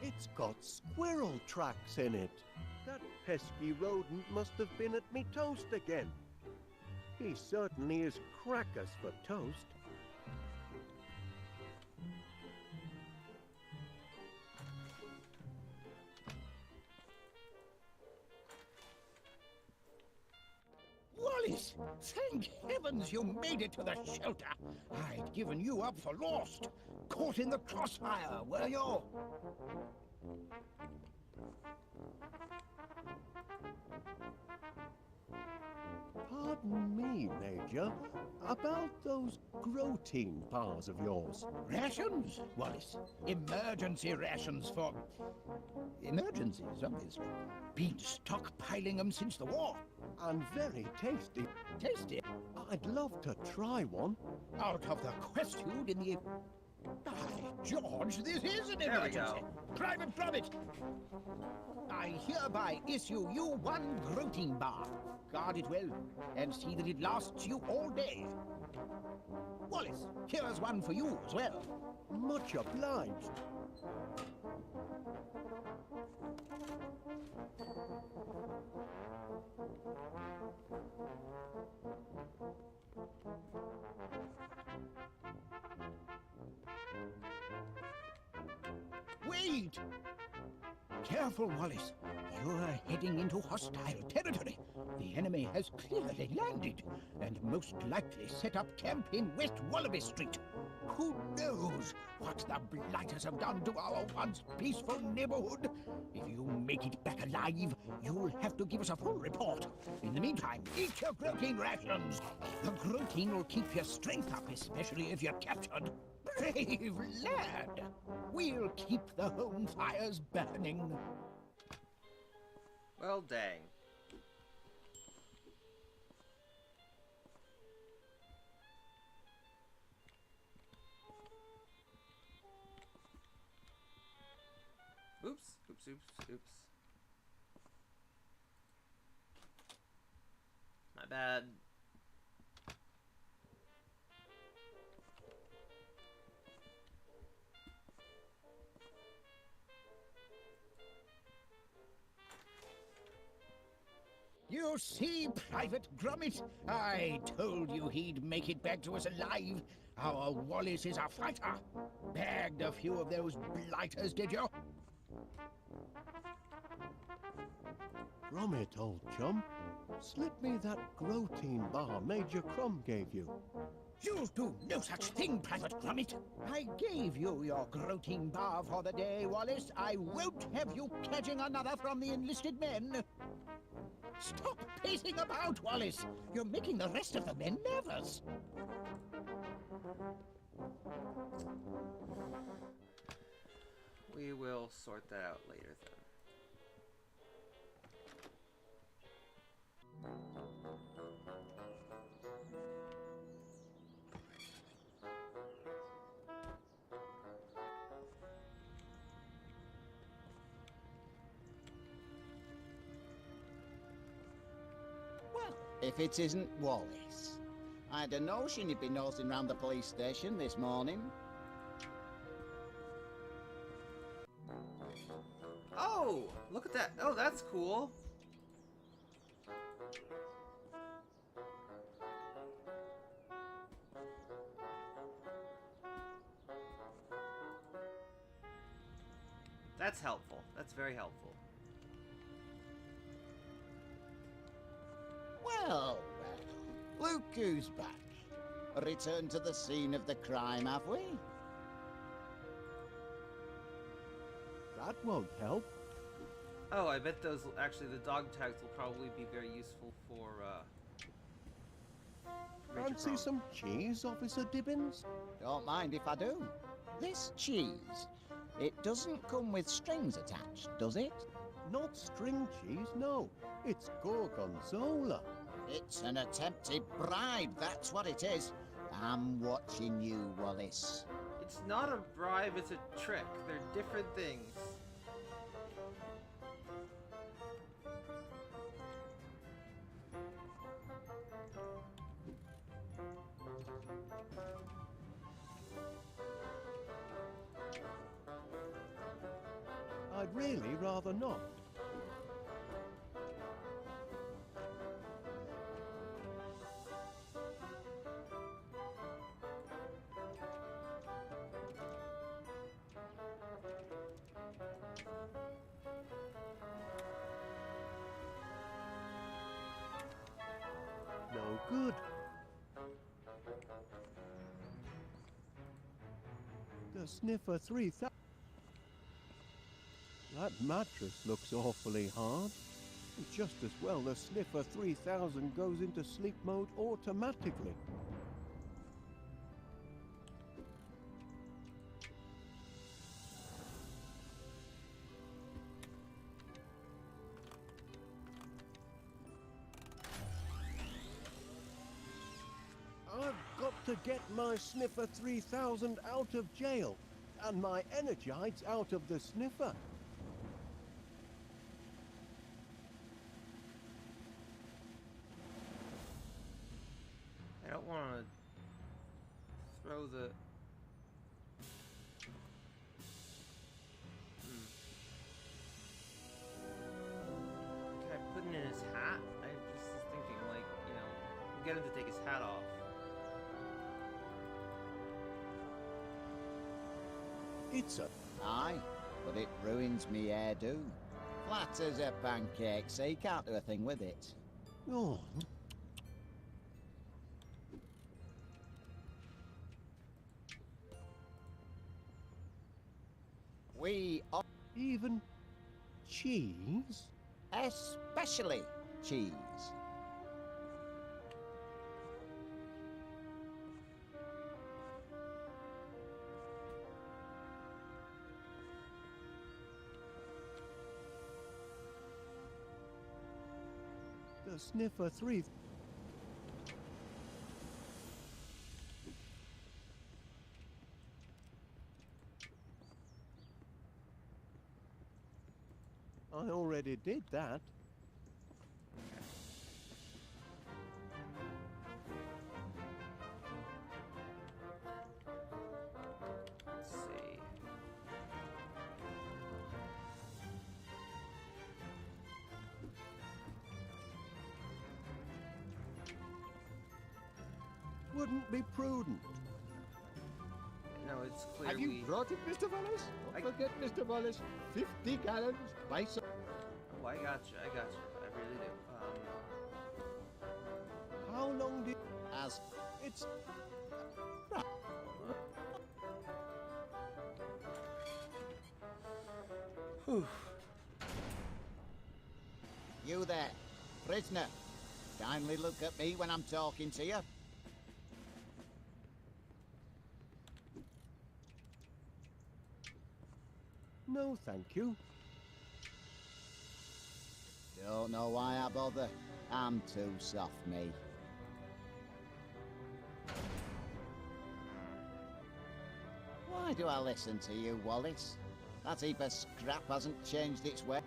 Speaker 3: It's got squirrel tracks in it. That pesky rodent must have been at me toast again. He certainly is crackers for toast.
Speaker 7: Wallace, thank heavens you made it to the shelter. I'd given you up for lost. Caught in the crossfire, were you?
Speaker 3: Pardon me, Major. About those protein bars of yours.
Speaker 7: Rations, Wallace. Emergency rations for... emergencies, obviously. Been stockpiling them since the war.
Speaker 3: And very tasty.
Speaker 7: Tasty?
Speaker 3: I'd love to try one.
Speaker 7: Out of the question in the... By George, this is an
Speaker 1: There we
Speaker 7: emergency.
Speaker 1: go.
Speaker 7: Private Gromit, I hereby issue you one groating bar. Guard it well, and see that it lasts you all day. Wallace, here's one for you as well.
Speaker 3: Much obliged.
Speaker 7: Wait! Careful, Wallace. You're heading into hostile territory. The enemy has clearly landed, and most likely set up camp in West Wallaby Street. Who knows what the Blighters have done to our once peaceful neighborhood? If you make it back alive, you'll have to give us a full report. In the meantime, eat your protein rations. The protein will keep your strength up, especially if you're captured. Brave lad! We'll keep the home fires burning.
Speaker 1: Well, dang. Oops, oops, oops, oops. My bad.
Speaker 7: You see, Private Gromit, I told you he'd make it back to us alive. Our Wallace is a fighter. Bagged a few of those blighters, did you?
Speaker 3: Gromit, old chum, slip me that protein bar Major Crumb gave you.
Speaker 7: You'll do no such thing, Private Gromit. I gave you your protein bar for the day, Wallace. I won't have you catching another from the enlisted men. Stop pacing about, Wallace. You're making the rest of the men nervous.
Speaker 1: We will sort that out later then.
Speaker 11: Well, if it isn't Wallace. I had a notion he'd be nosing round the police station this morning.
Speaker 1: Oh, look at that. Oh, that's cool. That's helpful. That's very helpful.
Speaker 11: Well, well, look who's back. A return to the scene of the crime, have we?
Speaker 3: That won't help.
Speaker 1: Oh, I bet those, actually, the dog tags will probably be very useful for, Major
Speaker 3: Fancy
Speaker 1: Crumb.
Speaker 3: some cheese, Officer Dibbins?
Speaker 11: Don't mind if I do. This cheese, it doesn't come with strings attached, does it?
Speaker 3: Not string cheese, no. It's gorgonzola.
Speaker 11: It's an attempted bribe, that's what it is. I'm watching you, Wallace.
Speaker 1: It's not a bribe, it's a trick. They're different things.
Speaker 3: I'd really rather not. No good. The Sniffer 3000. That mattress looks awfully hard. Just as well the Sniffer 3000 goes into sleep mode automatically. I've got to get my Sniffer 3000 out of jail and my Energites out of the Sniffer.
Speaker 1: I don't want to throw the... Can I put it in his hat? I just was thinking, like, you know, get him to take his hat off.
Speaker 3: It's a...
Speaker 11: Aye, but it ruins me hairdo. Flat as a pancake, so you can't do a thing with it.
Speaker 3: Oh.
Speaker 11: We are...
Speaker 3: Even cheese?
Speaker 11: Especially cheese.
Speaker 3: The Sniffer 3... I already did that.
Speaker 1: Let's see.
Speaker 3: Wouldn't be prudent.
Speaker 1: No, it's clear
Speaker 8: Have you
Speaker 1: we...
Speaker 8: brought it, Mr. Wallace? Don't forget, Mr. Wallace, 50 gallons by so...
Speaker 1: Oh, I got you. I really do.
Speaker 3: How long did...
Speaker 11: As...
Speaker 3: It's...
Speaker 1: Whew.
Speaker 11: You there, prisoner. Kindly look at me when I'm talking to you.
Speaker 3: No, thank you.
Speaker 11: Don't know why I bother. I'm too soft, me. Why do I listen to you, Wallace? That heap of scrap hasn't changed its way.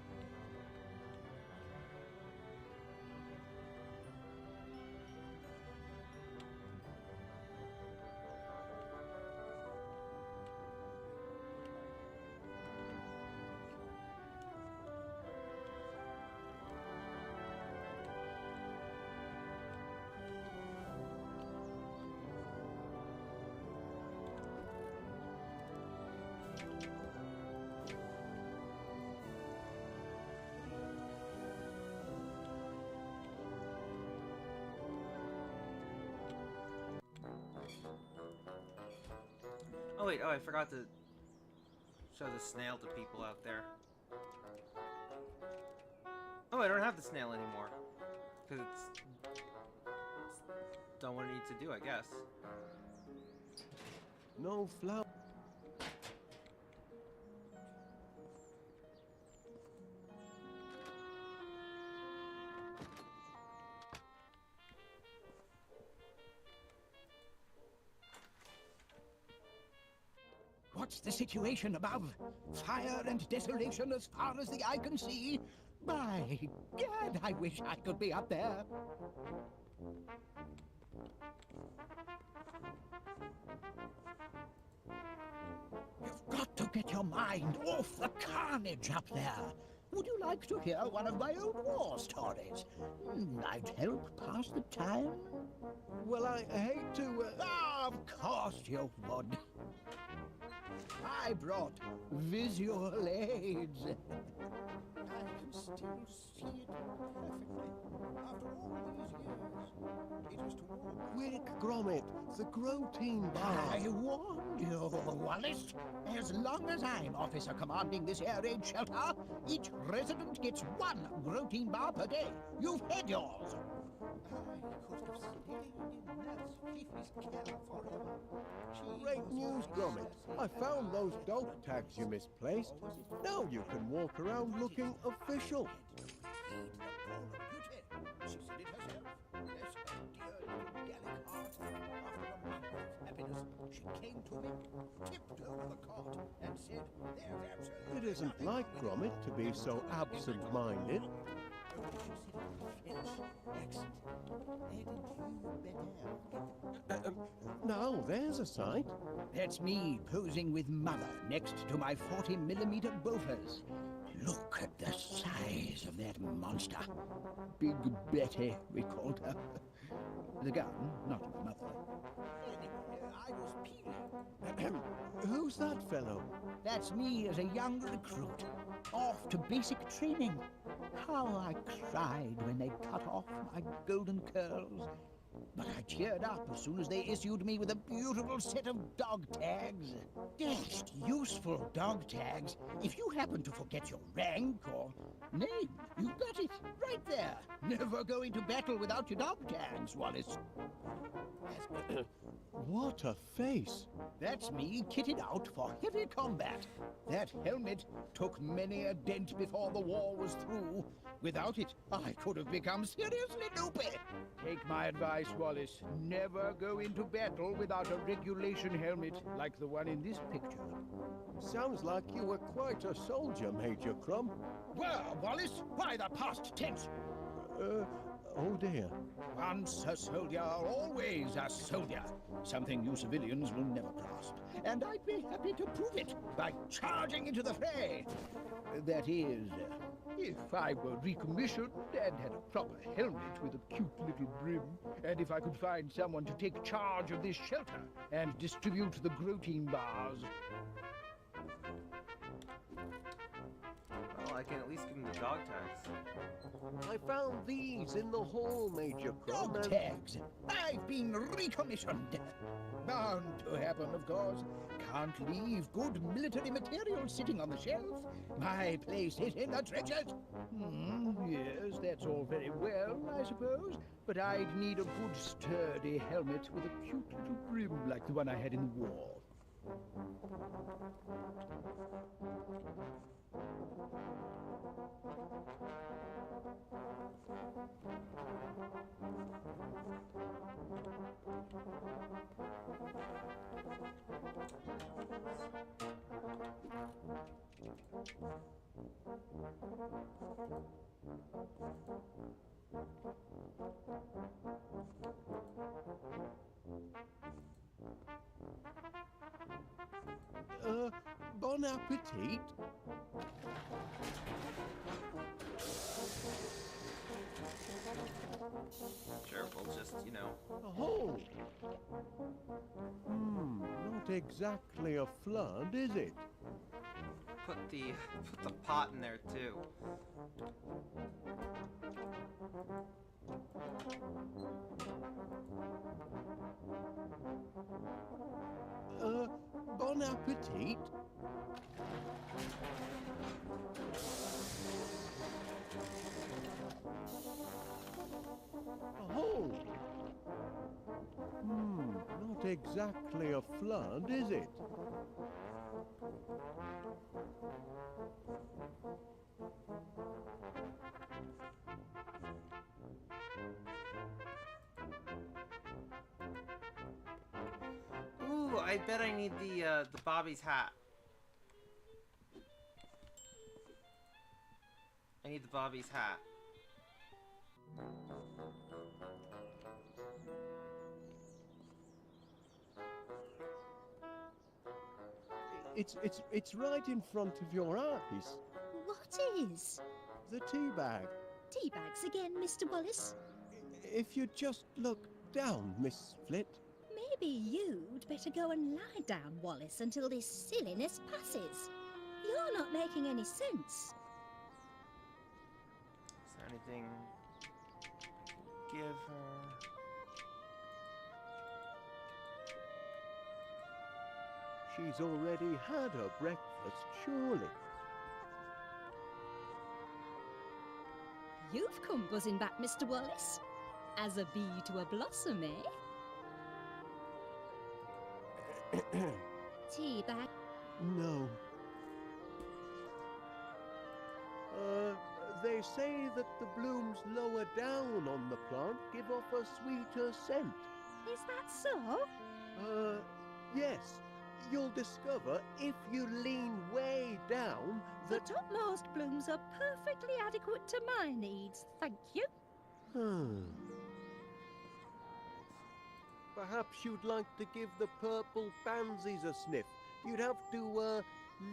Speaker 1: Oh wait, I forgot to show the snail to people out there. Oh, I don't have the snail anymore. Because it's done what it needs to do, I guess.
Speaker 3: No flower.
Speaker 7: What's the situation above? Fire and desolation as far as the eye can see? By Gad, I wish I could be up there. You've got to get your mind off the carnage up there. Would you like to hear one of my old war stories? Might help pass the time?
Speaker 3: Well, I hate to...
Speaker 7: Of course you would. I brought visual aids. I can still see it perfectly. After all these years, it is toward...
Speaker 3: Quick, Gromit, the Grotein bar.
Speaker 7: I warned you, Wallace. As long as I'm officer commanding this air raid shelter, each resident gets one Grotein bar per day. You've had yours. I could have stayed in Nurse Fifi's care forever.
Speaker 3: Great news, Gromit. I found those dog tags you misplaced. Now you can walk around looking official.
Speaker 7: She said it herself. Yes, a dear little Gallic heart after a month came to me, tipped over the cot, and said, "There's absolutely
Speaker 3: It isn't
Speaker 7: nothing
Speaker 3: like
Speaker 7: wrong with
Speaker 3: Gromit to be so absent-minded.
Speaker 7: Oh, we should sit on the fence. Excellent. Hadn't you better get the...
Speaker 3: Now, there's a sight.
Speaker 7: That's me posing with Mother next to my 40mm bolters. Look at the size of that monster. Big Betty, we called her. The gun, not my mother. Anyway, I was peeling.
Speaker 3: Who's that fellow?
Speaker 7: That's me as a young recruit, off to basic training. How I cried when they cut off my golden curls. But I cheered up as soon as they issued me with a beautiful set of dog tags. Dashed useful dog tags. If you happen to forget your rank or name, you got it right there. Never go into battle without your dog tags, Wallace.
Speaker 3: What a face!
Speaker 7: That's me kitted out for heavy combat. That helmet took many a dent before the war was through. Without it, I could have become seriously loopy. Take my advice, Wallace. Never go into battle without a regulation helmet like the one in this picture.
Speaker 3: Sounds like you were quite a soldier, Major Crumb.
Speaker 7: Well, Wallace, why the past tense?
Speaker 3: Oh dear.
Speaker 7: Once a soldier, always a soldier. Something you civilians will never grasp. And I'd be happy to prove it by charging into the fray. That is, if I were recommissioned and had a proper helmet with a cute little brim, and if I could find someone to take charge of this shelter and distribute the protein bars.
Speaker 1: Well, I can at least give him the dog tags.
Speaker 3: I found these in the hall, Major Crumb.
Speaker 7: Dog tags! I've been recommissioned. Bound to happen, of course. Can't leave good military material sitting on the shelf. My place is in the trenches. Yes, that's all very well, I suppose. But I'd need a good sturdy helmet with a cute little brim like the one I had in the war.
Speaker 3: Bon appetit.
Speaker 1: Sure, we'll just, you know.
Speaker 3: Oh. Not exactly a flood, is it?
Speaker 1: Put the pot in there too.
Speaker 3: Bon appetit. Oh. Not exactly a flood, is it?
Speaker 1: Ooh, I bet I need the Bobby's hat. I need the Bobby's hat.
Speaker 3: It's right in front of your eyes.
Speaker 5: What is?
Speaker 3: The tea bag.
Speaker 5: Tea bags again, Mr. Wallace?
Speaker 3: If you just look down, Miss Flit.
Speaker 5: Maybe you'd better go and lie down, Wallace, until this silliness passes. You're not making any sense.
Speaker 1: Is there anything to give her?
Speaker 3: She's already had her breakfast, surely.
Speaker 5: You've come buzzing back, Mr. Wallace. As a bee to a blossom, eh? Tea bag.
Speaker 3: No. They say that the blooms lower down on the plant give off a sweeter scent.
Speaker 5: Is that so?
Speaker 3: Yes, you'll discover if you lean way down
Speaker 6: The
Speaker 3: that...
Speaker 6: topmost blooms are perfectly adequate to my needs, thank you.
Speaker 3: Perhaps you'd like to give the purple pansies a sniff. You'd have to,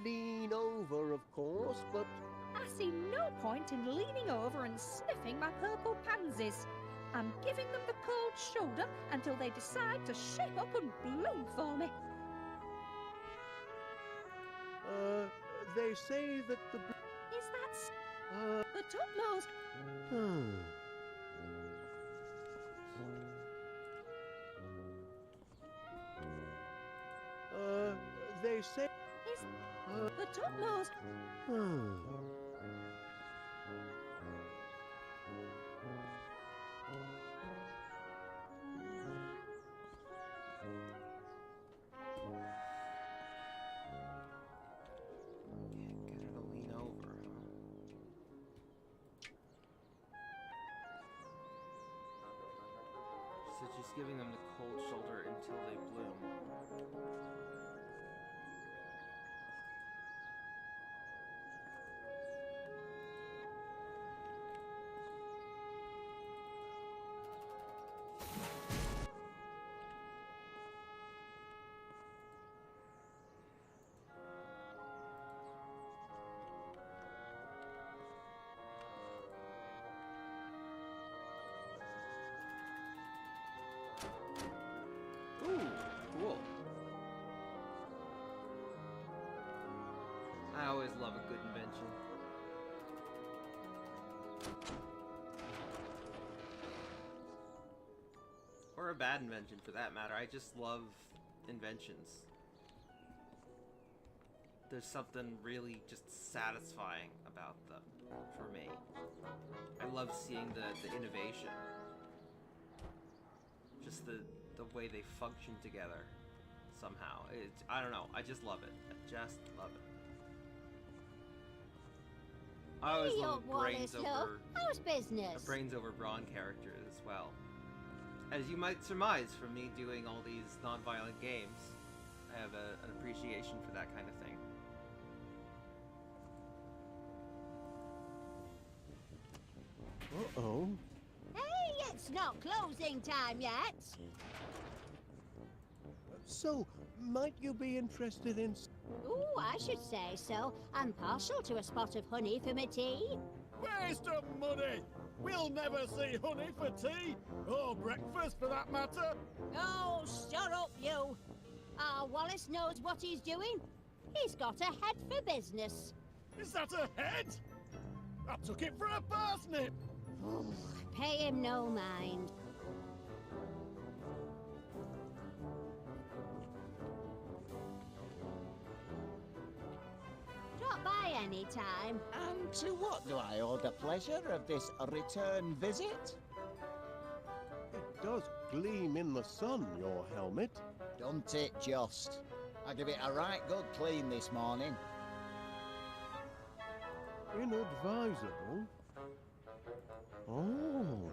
Speaker 3: lean over, of course, but...
Speaker 6: I see no point in leaning over and sniffing my purple pansies. I'm giving them the cold shoulder until they decide to shape up and bloom for me.
Speaker 3: They say that the...
Speaker 6: Is that the topmost?
Speaker 3: They say...
Speaker 6: Is the topmost?
Speaker 1: Can't get her to lean over, huh? So just giving them the cold shoulder until they bloom. Ooh, cool. I always love a good invention. Or a bad invention, for that matter. I just love inventions. There's something really just satisfying about them, for me. I love seeing the innovation. Just the way they function together somehow. I don't know. I just love it. I just love it. I always love a brains over
Speaker 10: how's business?
Speaker 1: A brains over brawn character as well. As you might surmise from me doing all these non-violent games, I have an appreciation for that kind of thing.
Speaker 3: Uh-oh.
Speaker 10: Hey, it's not closing time yet.
Speaker 3: So, might you be interested in...
Speaker 10: Ooh, I should say so. I'm partial to a spot of honey for my tea.
Speaker 9: Waste of money! We'll never see honey for tea, or breakfast for that matter.
Speaker 10: Oh, shut up, you. Wallace knows what he's doing. He's got a head for business.
Speaker 9: Is that a head? I took it for a parsnip.
Speaker 10: Oh, pay him no mind. Drop by any time.
Speaker 11: And to what do I owe the pleasure of this return visit?
Speaker 3: It does gleam in the sun, your helmet.
Speaker 11: Don't it just? I give it a right good clean this morning.
Speaker 3: Inadvisable? Oh.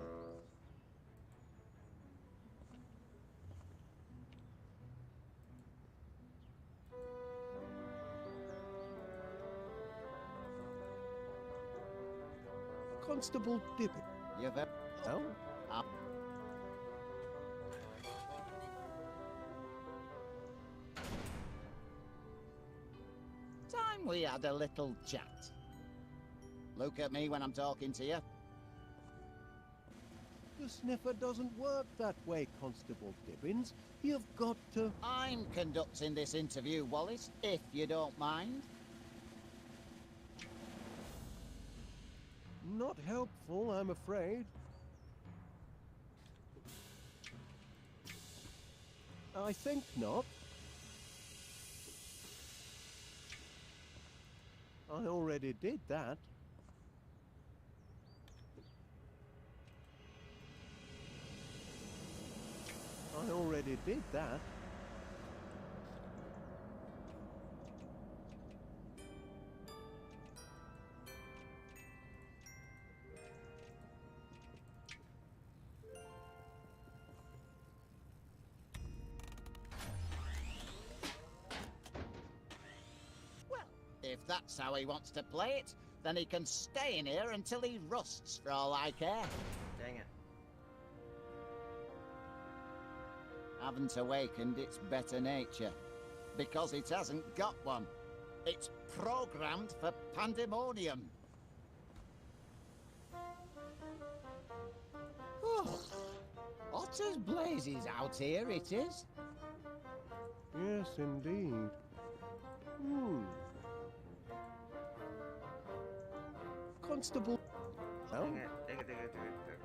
Speaker 3: Constable Dippet.
Speaker 11: You're very...
Speaker 3: Oh?
Speaker 11: Time we had a little chat. Look at me when I'm talking to you.
Speaker 3: The sniffer doesn't work that way, Constable Dibbins. You've got to...
Speaker 11: I'm conducting this interview, Wallace, if you don't mind.
Speaker 3: Not helpful, I'm afraid. I think not. I already did that. I already did that.
Speaker 11: If that's how he wants to play it, then he can stay in here until he rusts for all I care.
Speaker 1: Dang it.
Speaker 11: Haven't awakened its better nature, because it hasn't got one. It's programmed for pandemonium. Oh, hot as blazes out here it is.
Speaker 3: Yes, indeed. Constable... Oh,
Speaker 1: Dang it, dang it, dang it, dang it, dang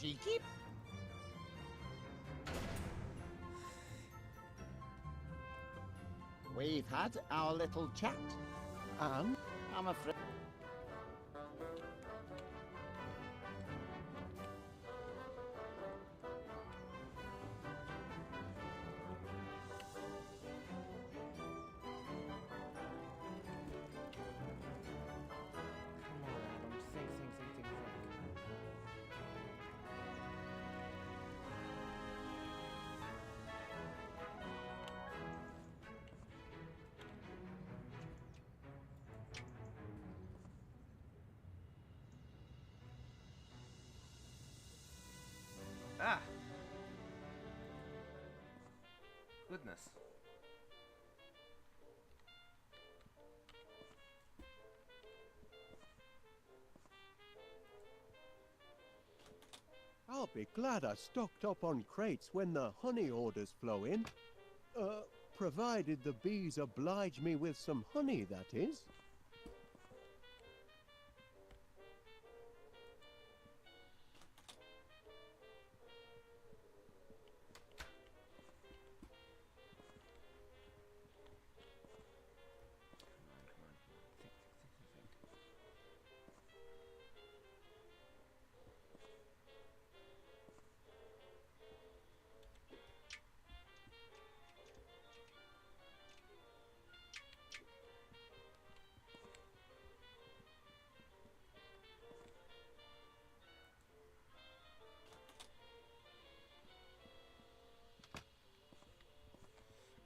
Speaker 1: it.
Speaker 11: Cheeky. We've had our little chat.
Speaker 3: and...
Speaker 11: I'm afraid...
Speaker 1: Come on, Adam. Think. Ah! Goodness.
Speaker 3: I'll be glad I stocked up on crates when the honey orders flow in. Provided the bees oblige me with some honey, that is.
Speaker 1: Come on. Think.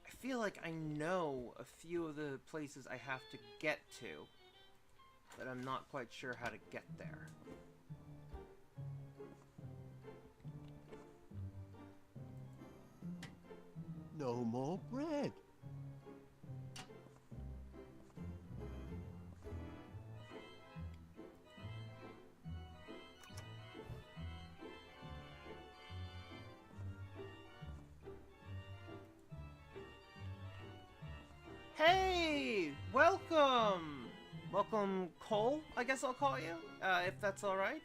Speaker 1: I feel like I know a few of the places I have to get to, but I'm not quite sure how to get there.
Speaker 3: No more bread.
Speaker 1: Hey! Welcome! Welcome, Cole, I guess I'll call you, if that's alright.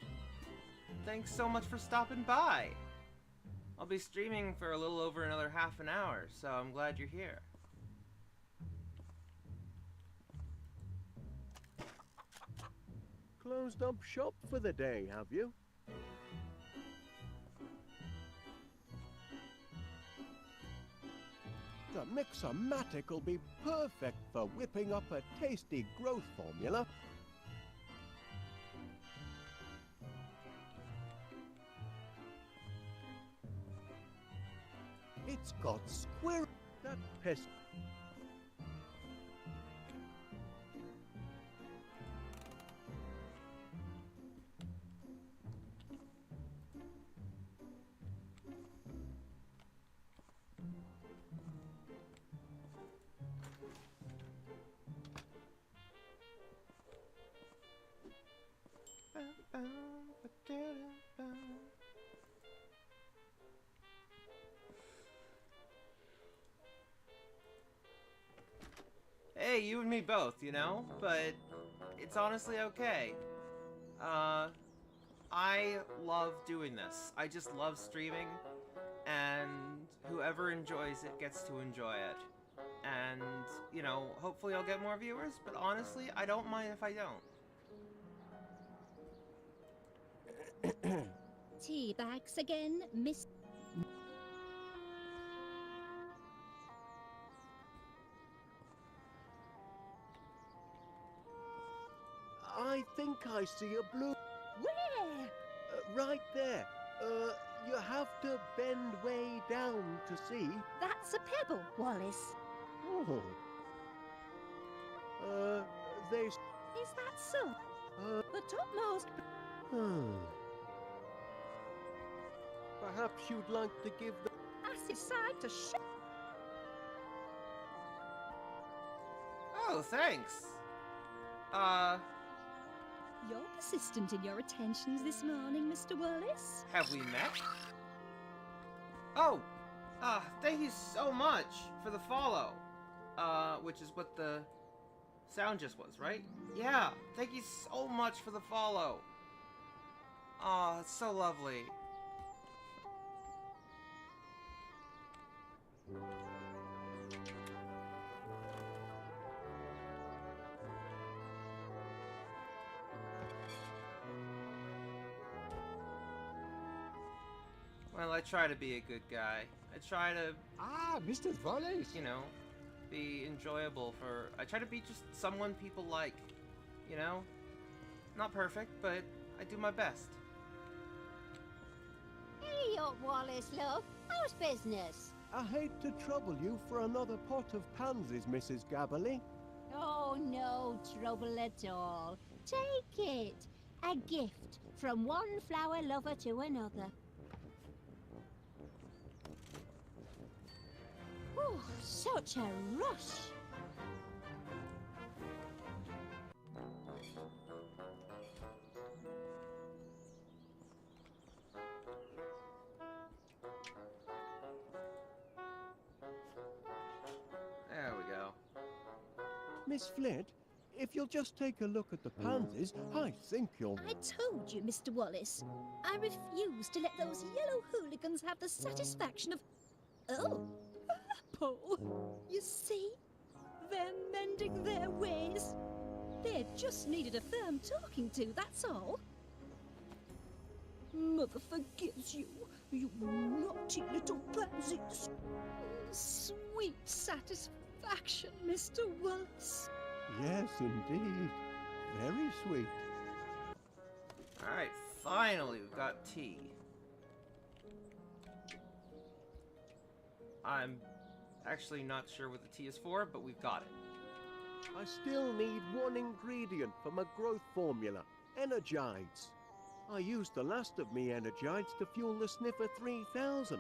Speaker 1: Thanks so much for stopping by. I'll be streaming for a little over another half an hour, so I'm glad you're here.
Speaker 3: Closed up shop for the day, have you? The Mixomatic will be perfect for whipping up a tasty growth formula. It's got squirrel... That pest...
Speaker 1: Hey, you and me both, you know? But it's honestly okay. I love doing this. I just love streaming, and whoever enjoys it gets to enjoy it. And, you know, hopefully I'll get more viewers, but honestly, I don't mind if I don't.
Speaker 5: Tea bags again, Miss...
Speaker 3: I think I see a blue...
Speaker 6: Where?
Speaker 3: right there. You have to bend way down to see.
Speaker 6: That's a pebble, Wallace.
Speaker 3: Oh. They...
Speaker 6: Is that so? The topmost...
Speaker 3: Perhaps you'd like to give the...
Speaker 6: Acid side to sh...
Speaker 1: Oh, thanks.
Speaker 5: You're persistent in your attentions this morning, Mr. Wallace.
Speaker 1: Have we met? Oh! Thank you so much for the follow. Which is what the sound just was, right? Yeah, thank you so much for the follow. Aw, it's so lovely. Well, I try to be a good guy. I try to,
Speaker 8: Ah, Mr. Wallace.
Speaker 1: you know, be enjoyable for... I try to be just someone people like, you know? Not perfect, but I do my best.
Speaker 10: Hey up, Wallace, love. How's business?
Speaker 3: I hate to trouble you for another pot of pansies, Mrs. Gabberly.
Speaker 10: Oh, no trouble at all. Take it. A gift from one flower lover to another. Oh, such a rush.
Speaker 1: There we go.
Speaker 3: Miss Flint, if you'll just take a look at the pansies, I think you'll...
Speaker 5: I told you, Mr. Wallace. I refuse to let those yellow hooligans have the satisfaction of... Oh, purple. You see? They're mending their ways. They just needed a firm talking to, that's all. Mother forgives you, you naughty little pansies. Sweet satisfaction, Mr. Wallace.
Speaker 3: Yes, indeed. Very sweet.
Speaker 1: Alright, finally we've got tea. I'm actually not sure what the tea is for, but we've got it.
Speaker 3: I still need one ingredient for my growth formula, Energides. I used the last of me Energides to fuel the Sniffer 3000.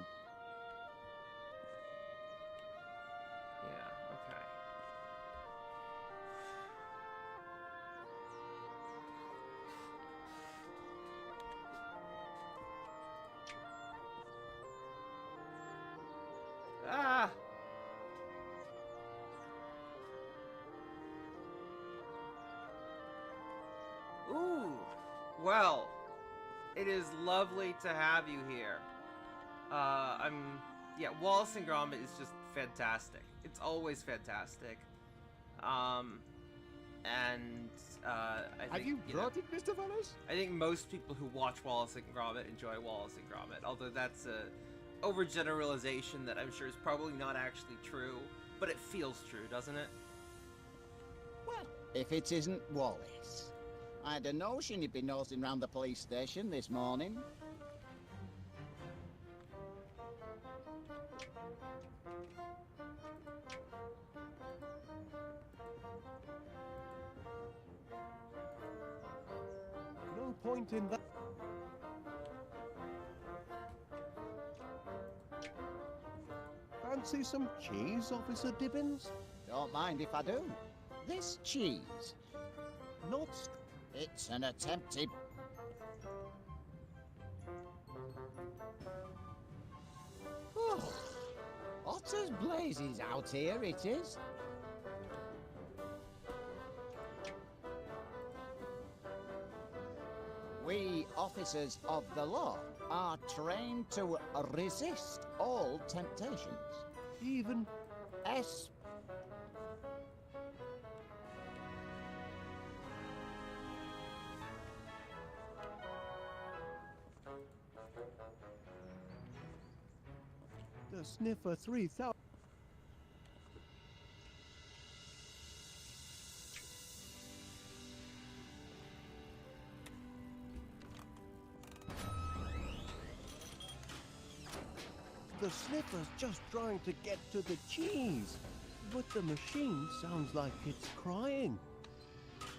Speaker 1: Yeah, okay. Ah! Ooh! Well, it is lovely to have you here. Yeah, Wallace and Gromit is just fantastic. It's always fantastic. I think,
Speaker 8: Have you brought it, Mr. Wallace?
Speaker 1: I think most people who watch Wallace and Gromit enjoy Wallace and Gromit, although that's a overgeneralization that I'm sure is probably not actually true, but it feels true, doesn't it?
Speaker 11: Well, if it isn't Wallace. I had a notion he'd be nosing round the police station this morning.
Speaker 3: No point in that. Fancy some cheese, Officer Dibbins?
Speaker 11: Don't mind if I do. This cheese,
Speaker 3: Not
Speaker 11: it's an attempted... Oh, hot as blazes out here, it is. We officers of the law are trained to resist all temptations.
Speaker 3: even...
Speaker 11: S.
Speaker 3: The Sniffer 3000... the sniffer's just trying to get to the cheese, but the machine sounds like it's crying.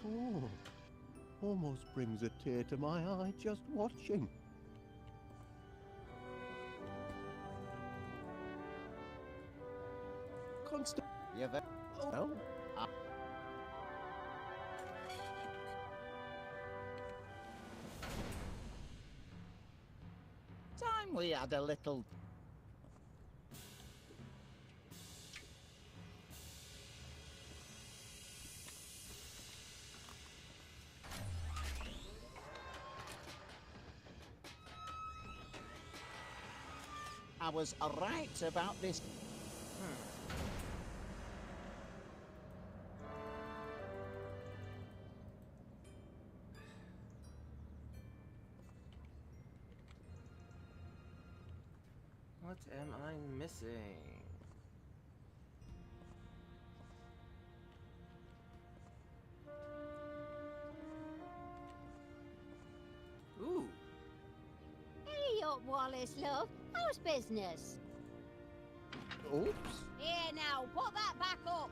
Speaker 3: Oh, almost brings a tear to my eye just watching. Constant.
Speaker 11: You've
Speaker 3: Oh,
Speaker 11: time we had a little. I was right about this.
Speaker 1: What am I missing? Ooh.
Speaker 10: Hey up, Wallace, love. How's business?
Speaker 3: oops.
Speaker 10: Here now, put that back up.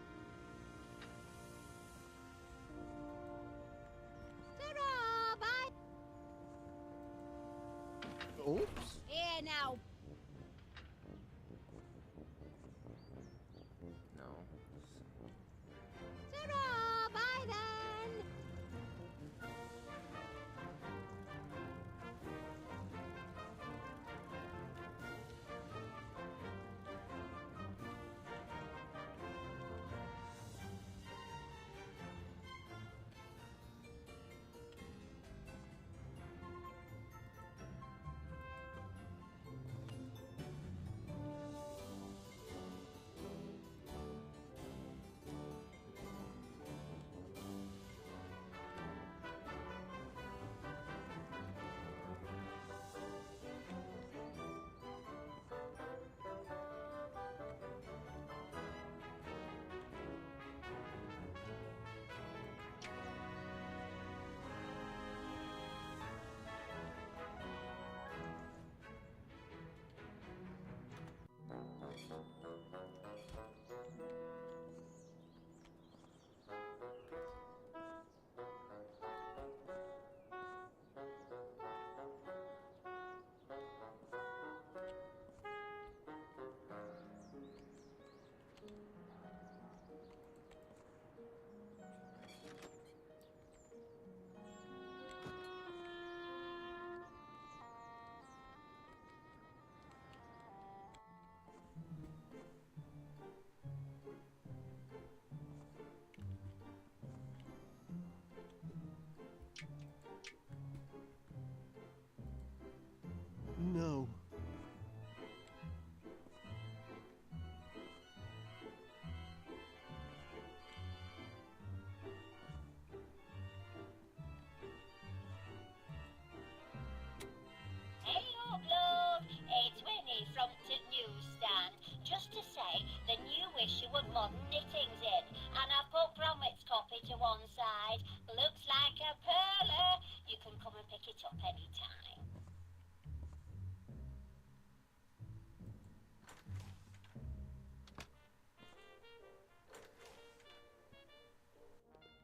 Speaker 10: Ta-ra, bye.
Speaker 3: Oops.
Speaker 10: Here now.
Speaker 1: No.
Speaker 10: Ta-ra, bye then.
Speaker 3: No.
Speaker 12: Hey up, love. It's Winnie from the newsstand. Just to say, the new issue with modern knittings in, and I've put Gromit's copy to one side. Looks like a perler. You can come and pick it up anytime.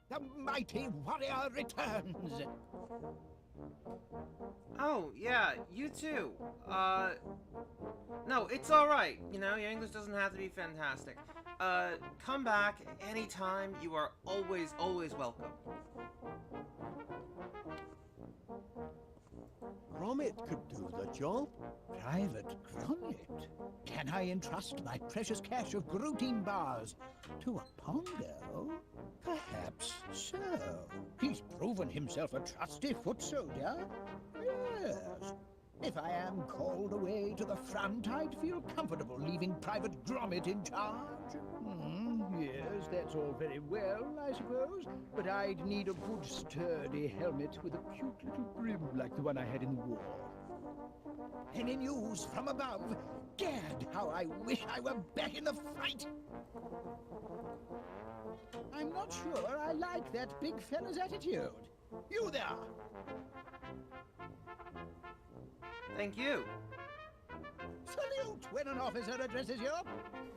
Speaker 7: The mighty warrior returns!
Speaker 1: Oh, yeah, you too. No, it's alright. You know, your English doesn't have to be fantastic. Come back anytime. You are always, always welcome.
Speaker 3: Gromit could do the job.
Speaker 7: Private Gromit? Can I entrust my precious cache of gluten bars to a Pongo? Perhaps so. He's proven himself a trusty foot soldier. Yes. If I am called away to the front, I'd feel comfortable leaving Private Gromit in charge. Yes, that's all very well, I suppose. But I'd need a good sturdy helmet with a cute little brim like the one I had in the war. Any news from above? Gad, how I wish I were back in the fight! I'm not sure I like that big fella's attitude. You there!
Speaker 1: Thank you.
Speaker 7: Salute when an officer addresses you.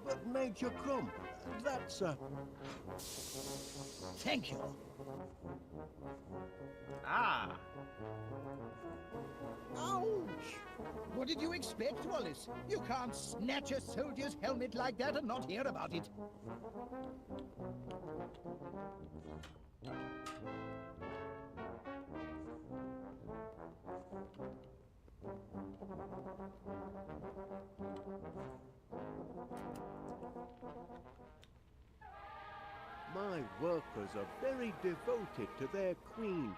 Speaker 3: But Major Crumb, that's
Speaker 7: Thank you.
Speaker 1: Ah.
Speaker 7: Ouch! What did you expect, Wallace? You can't snatch a soldier's helmet like that and not hear about it.
Speaker 3: My workers are very devoted to their queen.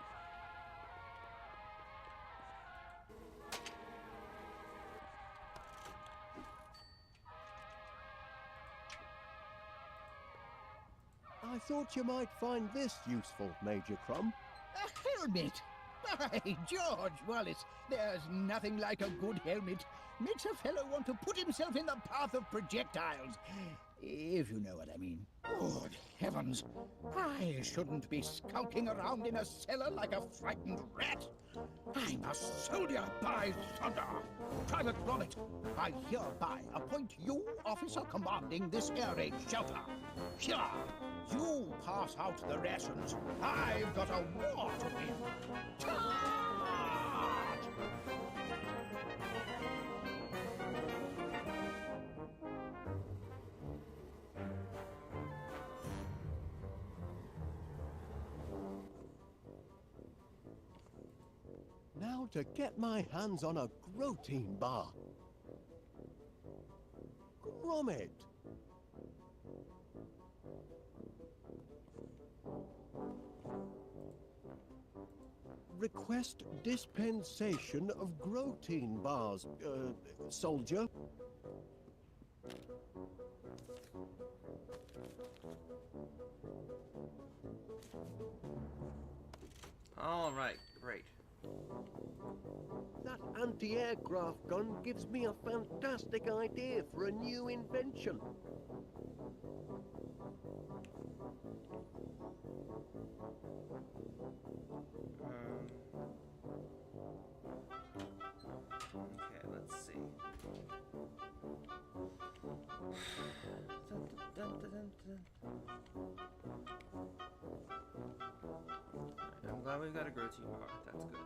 Speaker 3: I thought you might find this useful, Major Crumb.
Speaker 7: A helmet? By George, Wallace, there's nothing like a good helmet. Makes a fellow want to put himself in the path of projectiles. If you know what I mean. Good heavens! I shouldn't be skulking around in a cellar like a frightened rat. I'm a soldier, by thunder! Private Gromit, I hereby appoint you officer commanding this air raid shelter. Here, you pass out the rations. I've got a war to win. Charge!
Speaker 3: Now to get my hands on a protein bar. Gromit! Request dispensation of protein bars, soldier.
Speaker 1: All right, great.
Speaker 3: That anti-aircraft gun gives me a fantastic idea for a new invention.
Speaker 1: Okay, let's see. I'm glad we've got a grow team bar. That's good.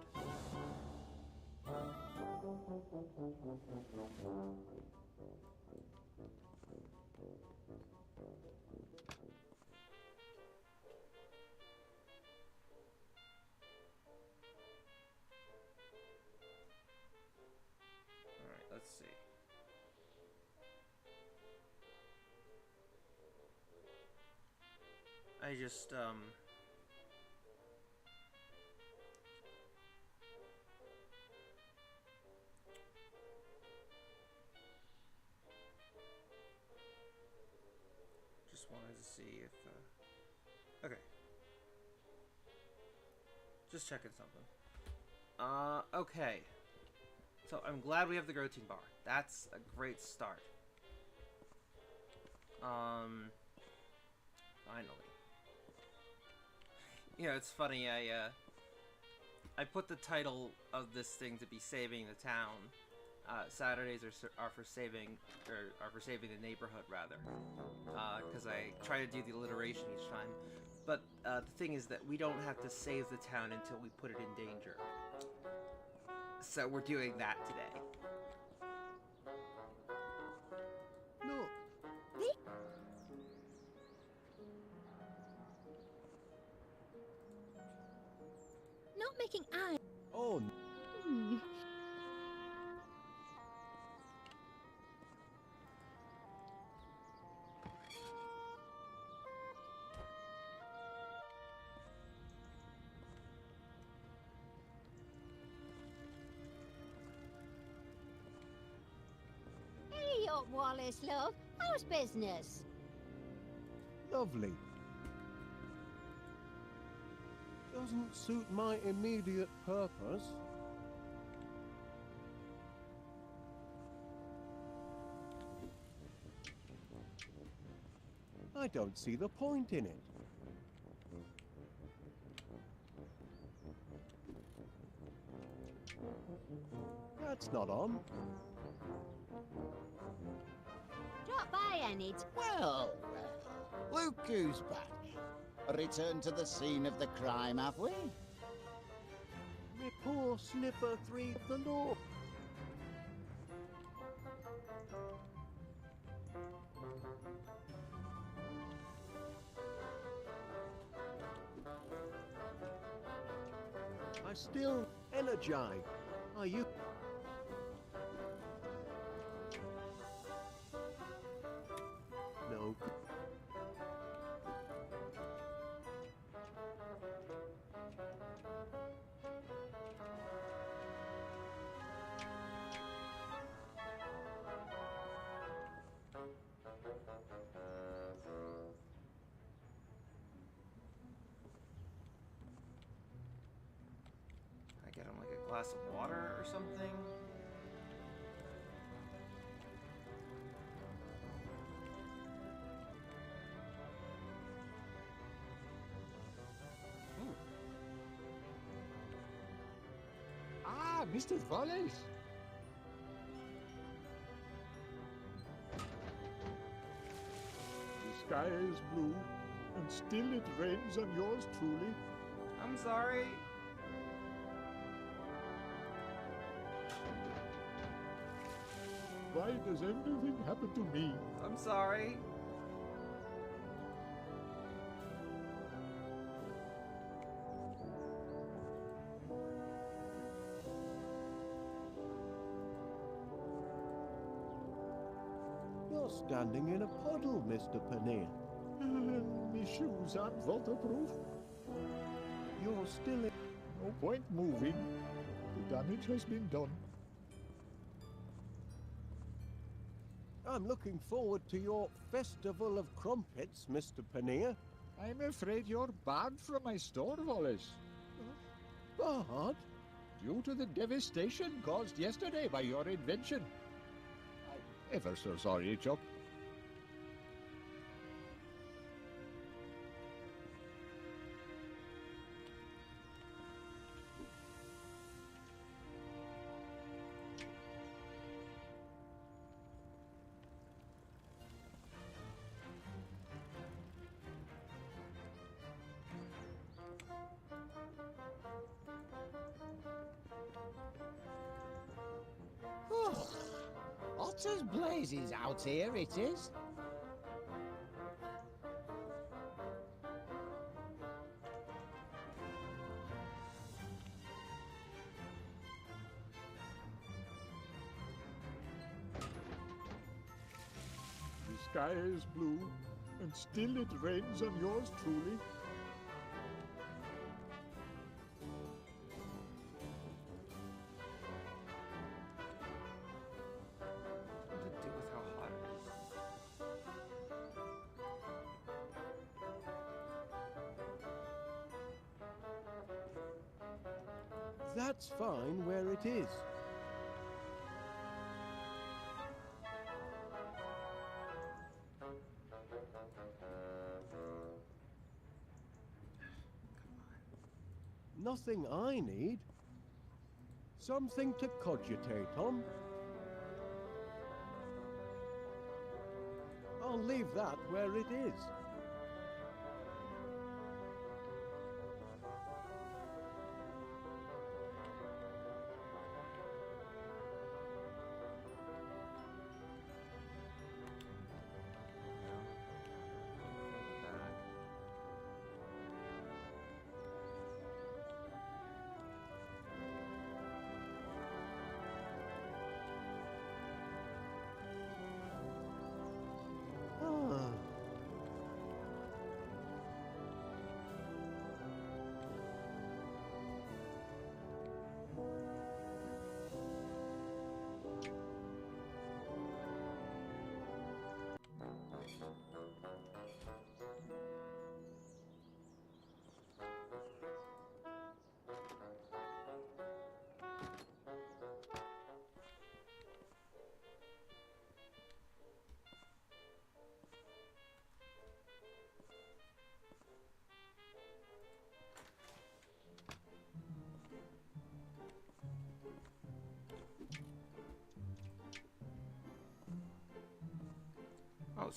Speaker 1: Alright, let's see. I just, wanted to see if, okay. Just checking something. Okay. So I'm glad we have the protein bar. That's a great start. Finally. You know, it's funny, I put the title of this thing to be Saving the Town. Saturdays are for saving, or are for saving the neighborhood, rather. Because I try to do the alliteration each time. But the thing is that we don't have to save the town until we put it in danger. So we're doing that today.
Speaker 3: Look.
Speaker 5: Not making eye.
Speaker 3: Oh.
Speaker 10: Hey up, Wallace, love. How's business?
Speaker 3: Lovely. Doesn't suit my immediate purpose. I don't see the point in it. That's not on.
Speaker 10: Drop by, Enid.
Speaker 11: Well, look who's back. Return to the scene of the crime, have we?
Speaker 3: Me poor sniffer three of the law. I still energize. Are you? No.
Speaker 1: I get him like a glass of water or something.
Speaker 8: Ah, Mr. Wallace. The sky is blue, and still it rains on yours truly.
Speaker 1: I'm sorry.
Speaker 8: Why does everything happen to me?
Speaker 1: I'm sorry.
Speaker 3: You're standing in a puddle, Mr. Paneer.
Speaker 8: My shoes aren't waterproof.
Speaker 3: You're still in...
Speaker 8: No point moving. The damage has been done.
Speaker 3: I'm looking forward to your festival of crumpets, Mr. Paneer.
Speaker 8: I'm afraid you're barred from my store, Wallace.
Speaker 3: Barred?
Speaker 8: Due to the devastation caused yesterday by your invention. I'm ever so sorry, Chuck.
Speaker 11: Hot as blazes out here, it is.
Speaker 8: The sky is blue, and still it rains on yours truly.
Speaker 1: What to do with how hot it is?
Speaker 3: That's fine where it is. Nothing I need. Something to cogitate on. I'll leave that where it is.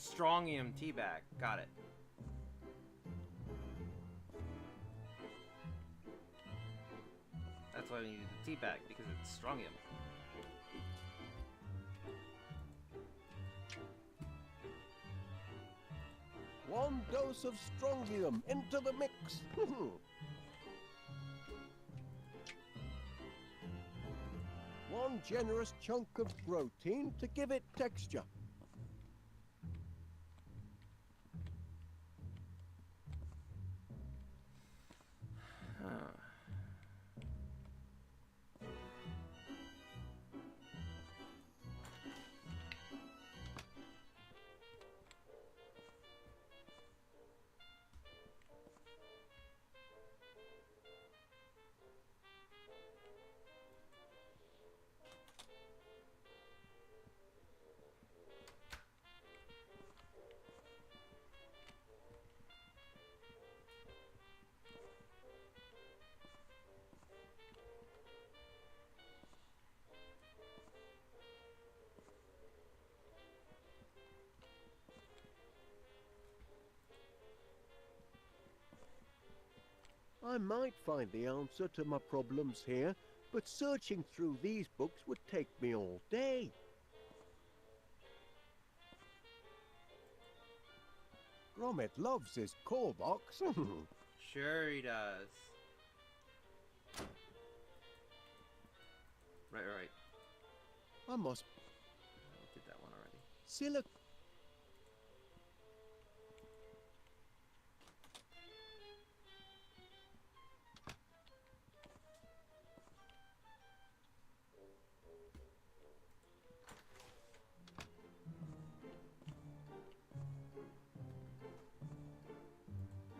Speaker 1: strongium teabag. Got it. That's why we needed the teabag, because it's strongium.
Speaker 3: One dose of strongium into the mix. One generous chunk of protein to give it texture. I might find the answer to my problems here, but searching through these books would take me all day. Gromit loves his core box.
Speaker 1: Sure he does. Right.
Speaker 3: I must...
Speaker 1: I did that one already.
Speaker 3: Silic...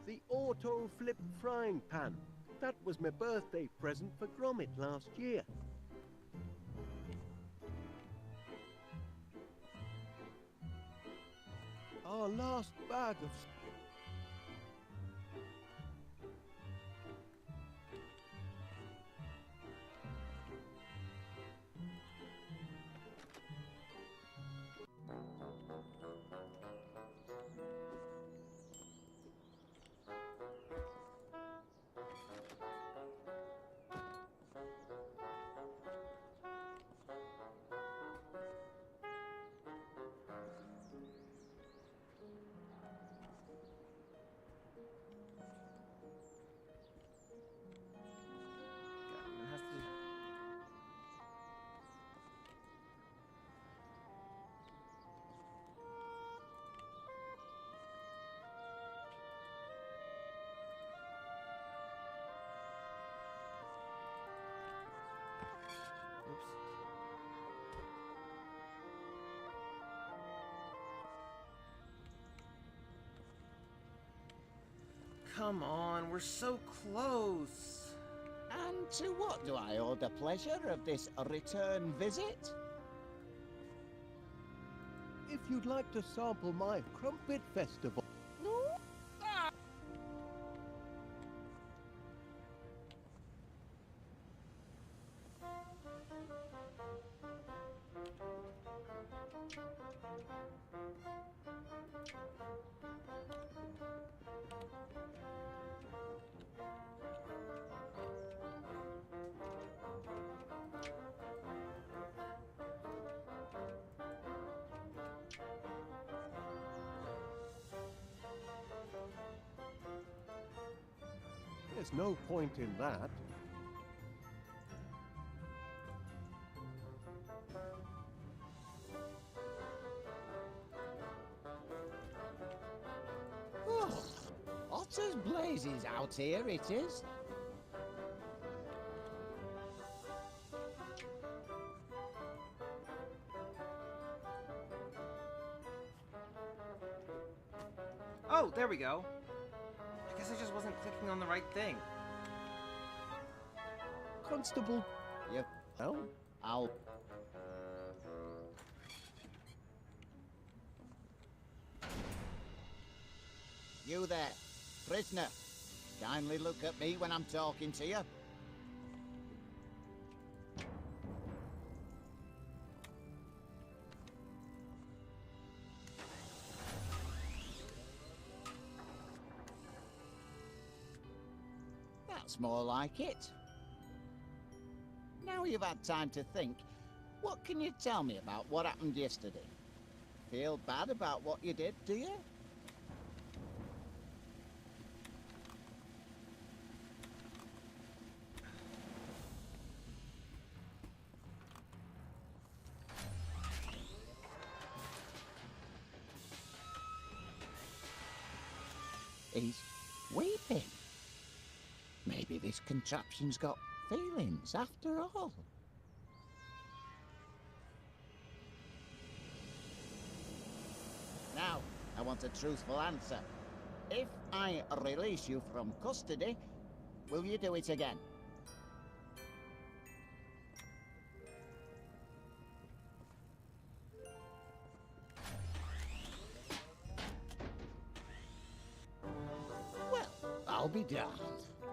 Speaker 3: The auto-flip frying pan. That was my birthday present for Gromit last year. Our last bag of...
Speaker 1: It has to... Oops. Come on, we're so close.
Speaker 11: And to what do I owe the pleasure of this return visit?
Speaker 3: If you'd like to sample my Crumpet Festival... There's no point in that.
Speaker 11: Oh, hot as blazes out here it is.
Speaker 1: Oh, there we go. I guess I just wasn't clicking on the right thing.
Speaker 3: Constable...
Speaker 11: Yep.
Speaker 3: Oh?
Speaker 11: I'll... You there, prisoner. Kindly look at me when I'm talking to you. That's more like it. Now you've had time to think, what can you tell me about what happened yesterday? Feel bad about what you did, do you? He's weeping. Maybe this contraption's got feelings after all. Now, I want a truthful answer. If I release you from custody, will you do it again? Well, I'll be damned.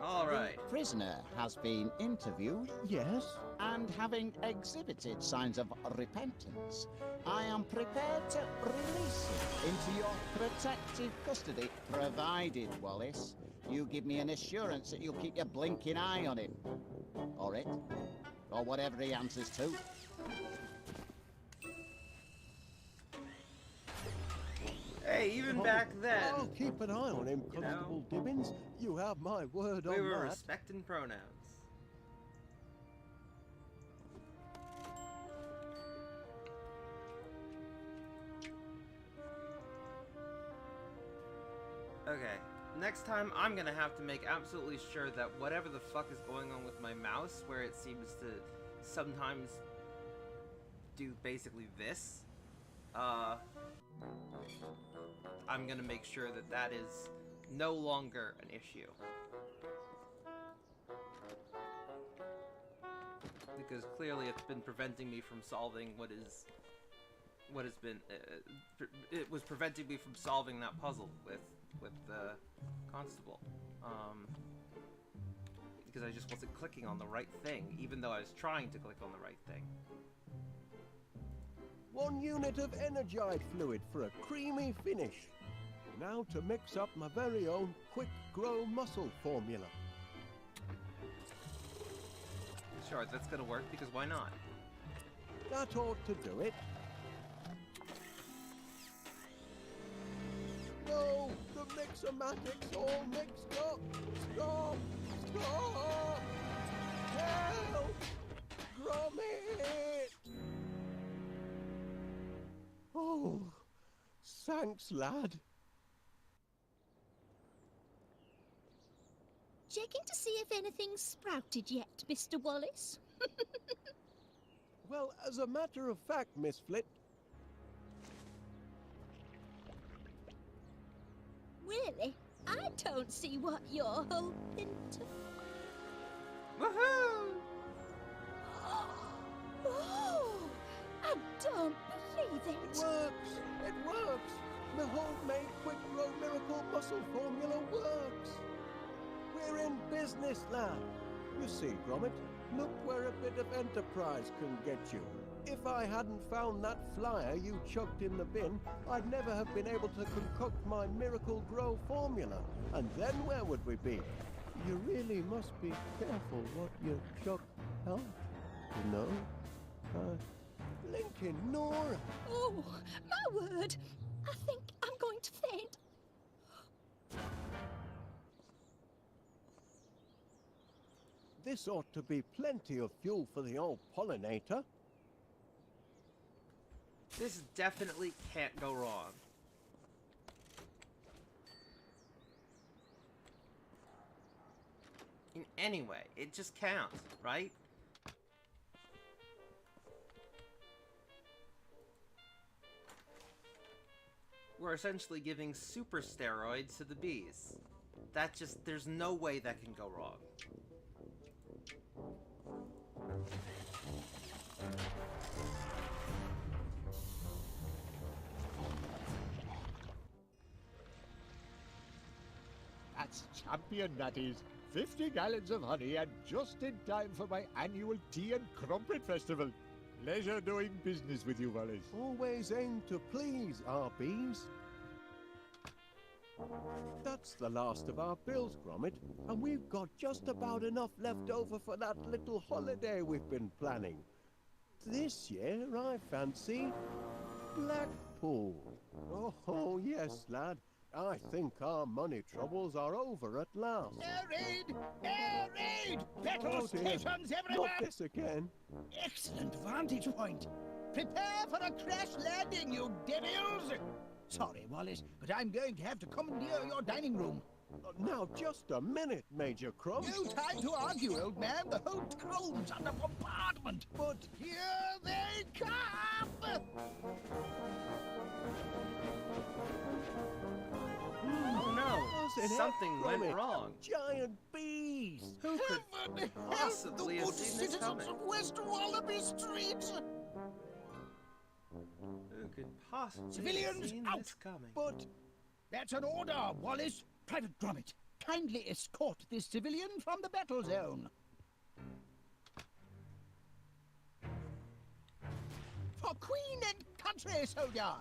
Speaker 1: All right.
Speaker 11: The prisoner has been interviewed.
Speaker 3: Yes?
Speaker 11: And having exhibited signs of repentance, I am prepared to release him into your protective custody, provided, Wallace, you give me an assurance that you'll keep your blinking eye on him. Or it. Or whatever he answers to.
Speaker 1: Hey, even back then,
Speaker 3: I'll keep an eye on him,
Speaker 1: you know,
Speaker 3: Constable Dibbins. You have my word on
Speaker 1: we were
Speaker 3: that.
Speaker 1: respecting pronouns. Okay, next time I'm gonna have to make absolutely sure that whatever the fuck is going on with my mouse, where it seems to sometimes do basically this, I'm gonna make sure that that is no longer an issue. Because clearly it's been preventing me from solving it was preventing me from solving that puzzle with the constable. Because I just wasn't clicking on the right thing, even though I was trying to click on the right thing.
Speaker 3: 1 unit of energite fluid for a creamy finish. Now to mix up my very own quick grow muscle formula.
Speaker 1: Sure, that's gonna work, because why not?
Speaker 3: That ought to do it. No, the mixomatic's all mixed up. Stop! Stop! Help! Gromit! Oh, thanks, lad.
Speaker 5: Checking to see if anything's sprouted yet, Mr. Wallace.
Speaker 3: Well, as a matter of fact, Miss Flit.
Speaker 5: Really? I don't see what you're hoping to...
Speaker 1: Woohoo!
Speaker 5: Oh, I don't believe it.
Speaker 3: It works! It works! The homemade quick grow miracle muscle formula works! We're in business, lad. You see, Gromit, look where a bit of enterprise can get you. If I hadn't found that flyer you chucked in the bin, I'd never have been able to concoct my miracle grow formula. And then where would we be? You really must be careful what you chuck out, you know? Blinking Nora!
Speaker 5: Oh, my word! I think I'm going to faint.
Speaker 3: This ought to be plenty of fuel for the old pollinator.
Speaker 1: This definitely can't go wrong. In any way, it just counts, right? We're essentially giving super steroids to the bees. That just, there's no way that can go wrong.
Speaker 8: That's champion, that is. 50 gallons of honey, and just in time for my annual tea and crumpet festival. Pleasure doing business with you, Wallace.
Speaker 3: Always aim to please our bees. That's the last of our bills, Gromit, and we've got just about enough left over for that little holiday we've been planning. This year, I fancy Blackpool. Oh, yes, lad. I think our money troubles are over at last.
Speaker 7: Air raid! Air raid! Battle stations everywhere!
Speaker 3: Not this again.
Speaker 7: Excellent vantage point. Prepare for a crash landing, you devils! Sorry, Wallace, but I'm going to have to commandeer your dining room.
Speaker 3: Now, just a minute, Major Crumb.
Speaker 7: No time to argue, old man. The whole town's under bombardment. But here they come!
Speaker 1: Oh no! Something went wrong.
Speaker 3: Giant bees!
Speaker 1: Who could possibly have seen this coming?
Speaker 7: Of West Wallaby Street!
Speaker 1: Who could possibly have
Speaker 7: Civilians
Speaker 1: seen
Speaker 7: out!
Speaker 1: this coming?
Speaker 7: But that's an order, Wallace. Private Gromit, kindly escort this civilian from the battle zone. For Queen and country, soldier!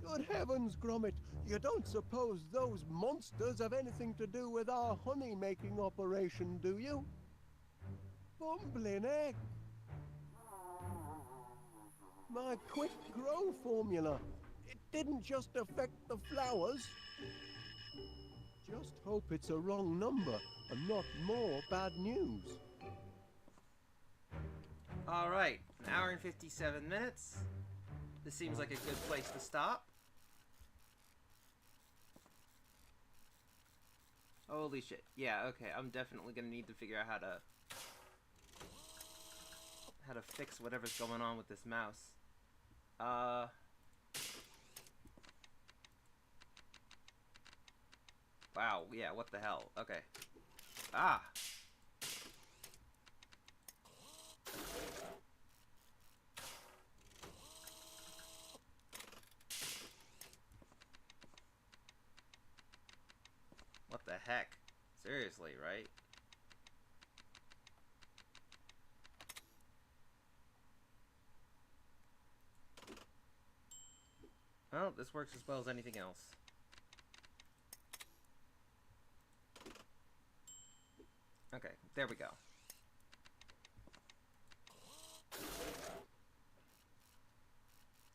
Speaker 3: Good heavens, Gromit, you don't suppose those monsters have anything to do with our honey-making operation, do you? Bumbling egg! My quick grow formula, it didn't just affect the flowers. Just hope it's a wrong number and not more bad news.
Speaker 1: Alright, an hour and 57 minutes. This seems like a good place to stop. Holy shit. Yeah, okay, I'm definitely gonna need to figure out how to fix whatever's going on with this mouse. Wow, yeah, what the hell? Okay. Ah! What the heck? Seriously, right? Well, this works as well as anything else. Okay, there we go.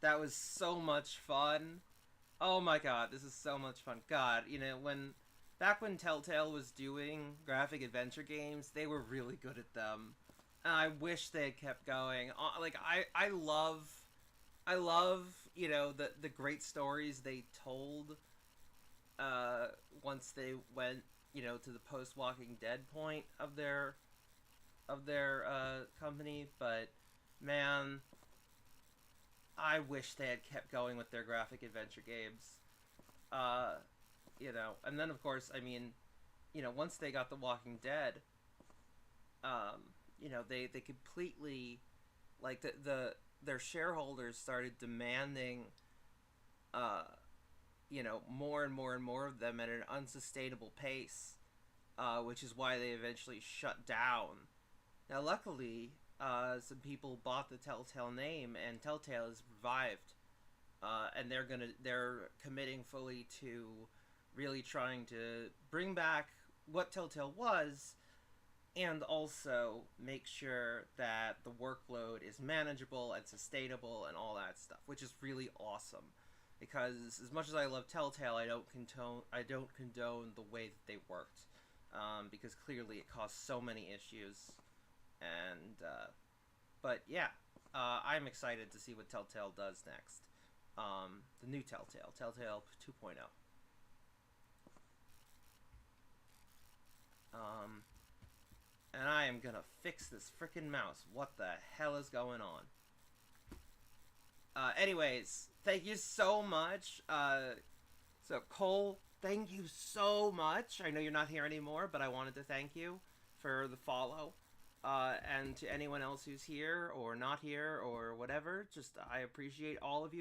Speaker 1: That was so much fun. Oh my god, this is so much fun. God, you know, back when Telltale was doing graphic adventure games, they were really good at them. And I wish they had kept going. Like, I love, you know, the great stories they told once they went, you know, to the post-Walking Dead point of their company, but man, I wish they had kept going with their graphic adventure games. You know, and then of course, I mean, you know, once they got The Walking Dead, you know, they completely, like, their shareholders started demanding, you know, more and more and more of them at an unsustainable pace, which is why they eventually shut down. Now, luckily, some people bought the Telltale name, and Telltale is revived, and they're committing fully to really trying to bring back what Telltale was, and also make sure that the workload is manageable and sustainable and all that stuff, which is really awesome. Because as much as I love Telltale, I don't condone the way that they worked, because clearly it caused so many issues. And but yeah, I'm excited to see what Telltale does next. The new Telltale 2.0. And I am gonna fix this frickin' mouse. What the hell is going on? Anyways, thank you so much. So Cole, thank you so much. I know you're not here anymore, but I wanted to thank you for the follow. And to anyone else who's here or not here or whatever, just I appreciate all of you.